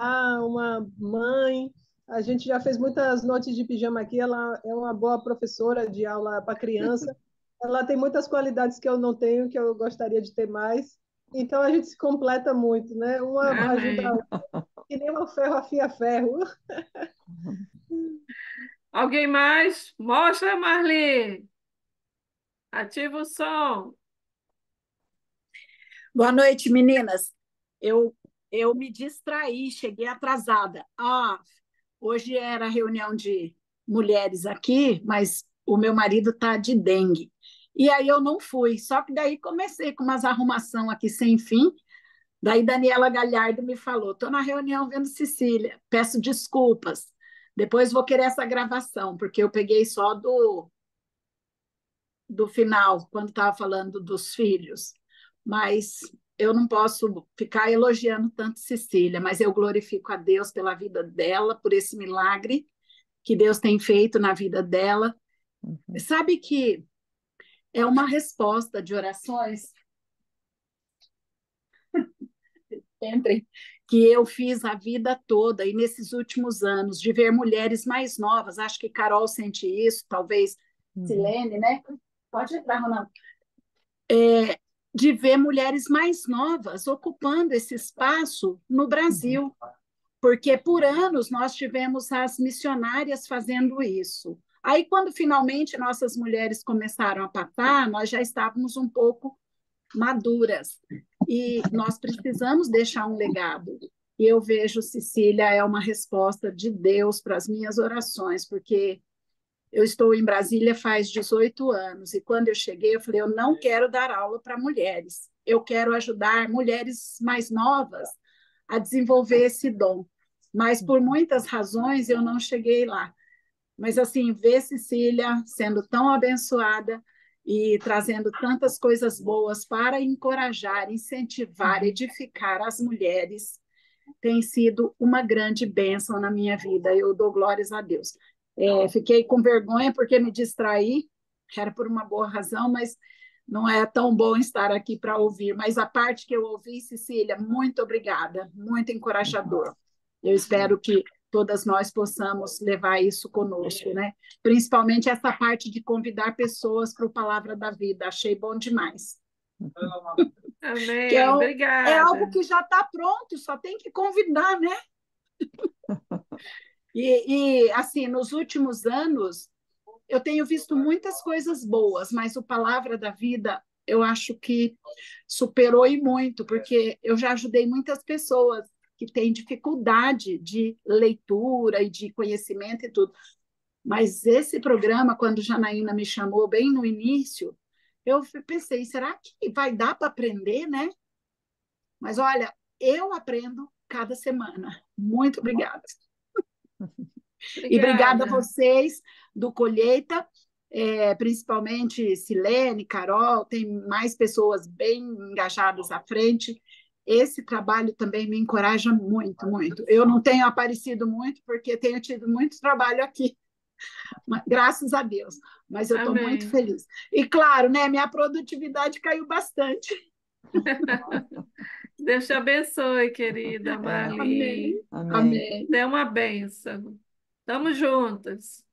uma mãe. A gente já fez muitas noites de pijama aqui. Ela é uma boa professora de aula para criança. Ela tem muitas qualidades que eu não tenho, que eu gostaria de ter mais. Então a gente se completa muito, né? Uma ajuda a Amém. outra, que nem um ferro afia ferro. Alguém mais? Mostra, Marli. Ativa o som. Boa noite, meninas. Eu, eu me distraí, cheguei atrasada. Hoje era reunião de mulheres aqui, mas o meu marido está de dengue. E aí eu não fui. Só que daí comecei com umas arrumação aqui sem fim. Daí Daniela Galhardo me falou: estou na reunião vendo Cecília, peço desculpas. Depois vou querer essa gravação, porque eu peguei só do final, quando estava falando dos filhos. Mas eu não posso ficar elogiando tanto Cecília, mas eu glorifico a Deus pela vida dela, por esse milagre que Deus tem feito na vida dela. Sabe que é uma resposta de orações, entrem, que eu fiz a vida toda e nesses últimos anos, de ver mulheres mais novas, acho que Carol sente isso, talvez Silene, né? Pode entrar, Ronaldo. De ver mulheres mais novas ocupando esse espaço no Brasil, porque por anos nós tivemos as missionárias fazendo isso. Aí, quando finalmente nossas mulheres começaram a papar, nós já estávamos um pouco maduras e nós precisamos deixar um legado. E eu vejo Cecília é uma resposta de Deus para as minhas orações, porque eu estou em Brasília faz 18 anos, e quando eu cheguei, eu falei: eu não quero dar aula para mulheres, eu quero ajudar mulheres mais novas a desenvolver esse dom. Mas, por muitas razões, eu não cheguei lá. Mas, assim, ver Cecília sendo tão abençoada e trazendo tantas coisas boas para encorajar, incentivar, edificar as mulheres, tem sido uma grande bênção na minha vida. Eu dou glórias a Deus. Fiquei com vergonha porque me distraí, era por uma boa razão, mas não é tão bom estar aqui para ouvir. Mas a parte que eu ouvi, Cecília, muito obrigada, muito encorajador. Eu espero que todas nós possamos levar isso conosco, né? Principalmente essa parte de convidar pessoas para o Palavra da Vida. Achei bom demais. Que Amém. é algo Obrigada. que já está pronto, só tem que convidar, né? Assim, nos últimos anos, eu tenho visto muitas coisas boas, mas o Palavra da Vida, eu acho que superou e muito, porque eu já ajudei muitas pessoas que têm dificuldade de leitura e de conhecimento e tudo. Mas esse programa, quando Janaína me chamou bem no início, eu pensei: será que vai dar para aprender, né? Mas olha, eu aprendo cada semana. Muito obrigada. E obrigada a Obrigada. vocês do Colheita, principalmente Silene, Carol, tem mais pessoas bem engajadas à frente. Esse trabalho também me encoraja muito, muito. Eu não tenho aparecido muito, porque tenho tido muito trabalho aqui. Graças a Deus. Mas eu estou muito Amém. feliz. E claro, né, minha produtividade caiu bastante. Deus te abençoe, querida Amém. Marli. Amém. Amém. Dê uma bênção. Estamos juntas.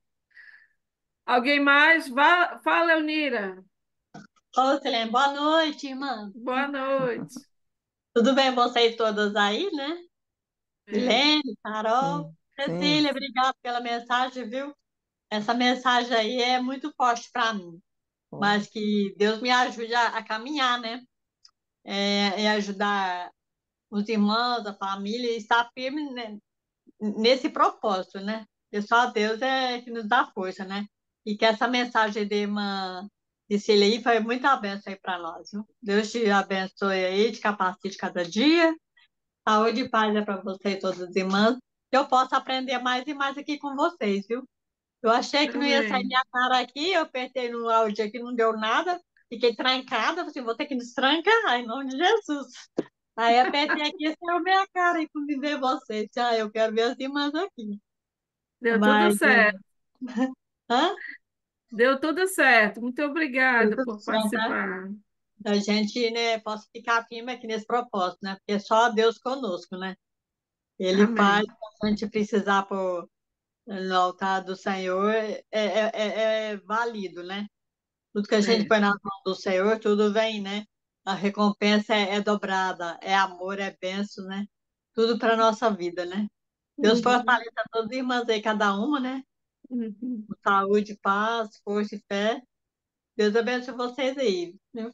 Alguém mais? Fala, Eunira. Ô, Selene, boa noite, irmã. Boa noite. Tudo bem vocês todas aí, né? É. Milene, Carol, Sim, sim. Cecília, obrigada pela mensagem, viu? Essa mensagem aí é muito forte para mim, mas que Deus me ajude a caminhar, né? E ajudar os irmãos, a família, e estar firme, né, nesse propósito, né? E só Deus é que nos dá força, né? E que essa mensagem de irmã Cecília aí foi muita bênção aí para nós, viu? Deus te abençoe aí, te capacite cada dia. Saúde e paz é para vocês, todas as irmãs. Que eu possa aprender mais e mais aqui com vocês, viu? Eu achei que não ia sair Amém. minha cara aqui, eu apertei no áudio aqui, não deu nada. Fiquei trancada, falei assim, vou ter que destrancar, em nome de Jesus. Aí apertei aqui e saiu minha cara e fui ver vocês. Ah, eu quero ver as irmãs aqui. Deu tudo Mas, certo. hã? Deu tudo certo. Muito Deu obrigada tudo por certo, né? participar. A gente, né, possa ficar firme aqui nesse propósito, né? Porque só Deus conosco, né? Ele faz Amém. o que a gente precisar no altar do Senhor, é válido, né? Tudo que a gente É. põe na mão do Senhor, tudo vem, né? A recompensa é dobrada, é amor, é bênção, né? Tudo para nossa vida, né? Deus Uhum. fortaleça todas as irmãs aí, cada uma, né? Uhum. Com saúde, paz, força e fé. Deus abençoe vocês aí, viu?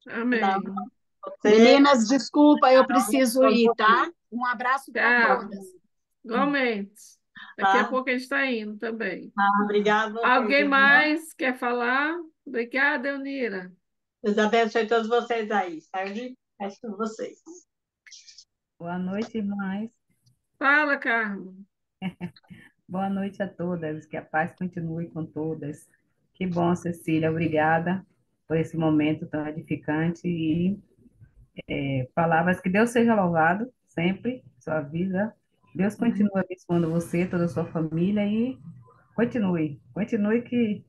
Cada uma Amém. de vocês, Meninas, desculpa, eu preciso todos ir, tá? vocês, Um abraço para Tchau. todas. Igualmente. Daqui a tá? pouco a gente está indo também. Obrigada a vocês, Alguém irmãos. mais quer falar? Obrigada, Eunira. Deus abençoe todos vocês aí, saúde, resto com vocês. Boa noite, irmãs. Fala, Carmen. Boa noite a todas. Que a paz continue com todas. Que bom, Cecília. Obrigada por esse momento tão edificante e palavras que Deus seja louvado sempre, sua vida. Deus continue abençoando você, toda a sua família e continue que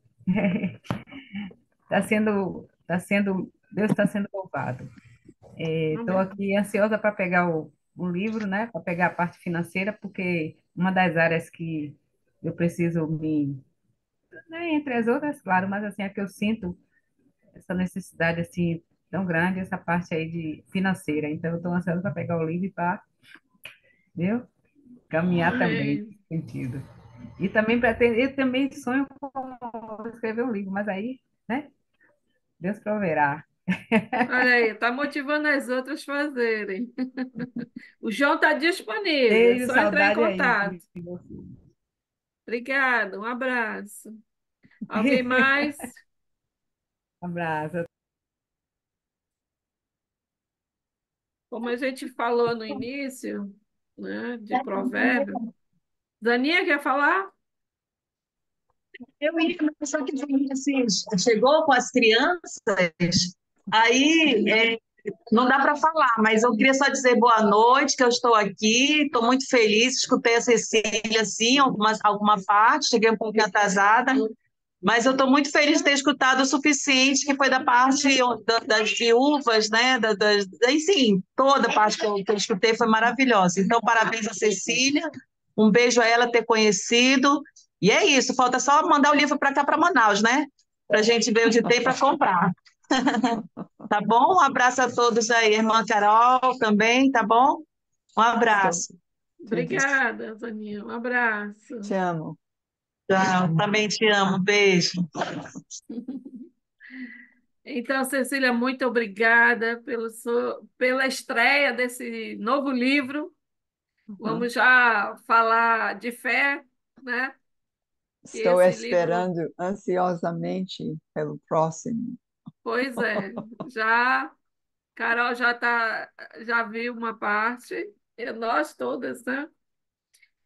Deus está sendo louvado. Estou Amém. aqui ansiosa para pegar o livro, né? Para pegar a parte financeira, porque uma das áreas que eu preciso né, entre as outras, claro, mas assim, é que eu sinto essa necessidade assim tão grande, essa parte aí de financeira. Então, eu estou ansiosa para pegar o livro e para, viu? Caminhar também Amém. nesse sentido. E também pretendo, eu também sonho com escrever um livro, mas aí, né? Deus proverá. Olha aí, está motivando as outras a fazerem. O João está disponível, é Beijo, só entrar em saudade aí contato. de você. Obrigada, um abraço. Alguém mais? Abraço. Como a gente falou no início, né, de provérbio. Zaninha quer falar? Eu ia, mas só que assim, chegou com as crianças, aí não dá para falar, mas eu queria só dizer boa noite, que eu estou aqui, estou muito feliz, escutei a Cecília, sim, alguma parte, cheguei um pouquinho atrasada, mas eu estou muito feliz de ter escutado o suficiente, que foi da parte das viúvas, né, enfim, toda a parte que eu escutei foi maravilhosa. Então, parabéns a Cecília, um beijo a ela ter conhecido, e é isso, falta só mandar o livro para cá, para Manaus, né, para a gente ver onde tem para comprar. Tá bom? Um abraço a todos aí, irmã Carol também, tá bom? Um Estou. abraço. Obrigada, Zaninha. Um abraço. Te amo. Tchau, também te amo, beijo. Então, Cecília, muito obrigada pela estreia desse novo livro. Uhum. Vamos já falar de fé, né? Que Estou esse livro, esperando ansiosamente pelo próximo. pois é, já Carol já viu uma parte, e nós todas, né?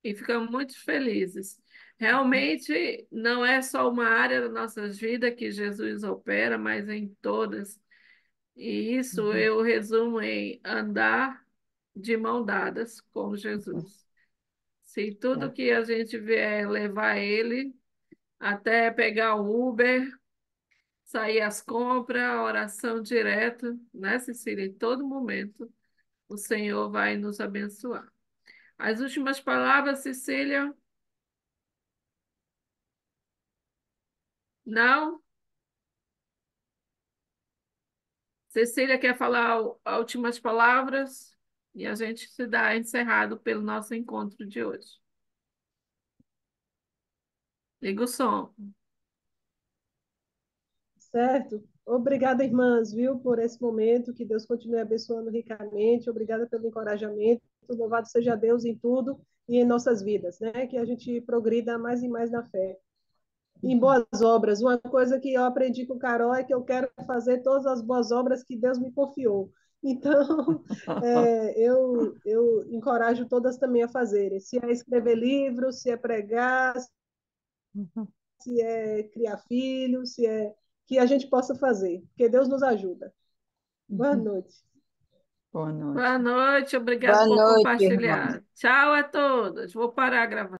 E ficamos muito felizes. Realmente não é só uma área das nossas vidas que Jesus opera, mas em todas. E isso Uhum. eu resumo em andar de mão dadas com Jesus. Se tudo É. que a gente vier levar Ele, até pegar o Uber, sair às compras, oração direto, né, Cecília? Em todo momento, o Senhor vai nos abençoar. As últimas palavras, Cecília? Não? Cecília quer falar as últimas palavras e a gente se dá encerrado pelo nosso encontro de hoje. Liga o som. Certo? Obrigada, irmãs, viu, por esse momento. Que Deus continue abençoando ricamente. Obrigada pelo encorajamento. Louvado seja Deus em tudo e em nossas vidas, né? Que a gente progrida mais e mais na fé. Em boas obras. Uma coisa que eu aprendi com o Carol é que eu quero fazer todas as boas obras que Deus me confiou. Então, eu encorajo todas também a fazerem. Se é escrever livros, se é pregar, se é criar filhos, se é que a gente possa fazer, porque Deus nos ajuda. Boa noite. Boa noite. Boa noite, obrigado Boa por noite, irmão. compartilhar. Tchau a todos. Vou parar a gravação.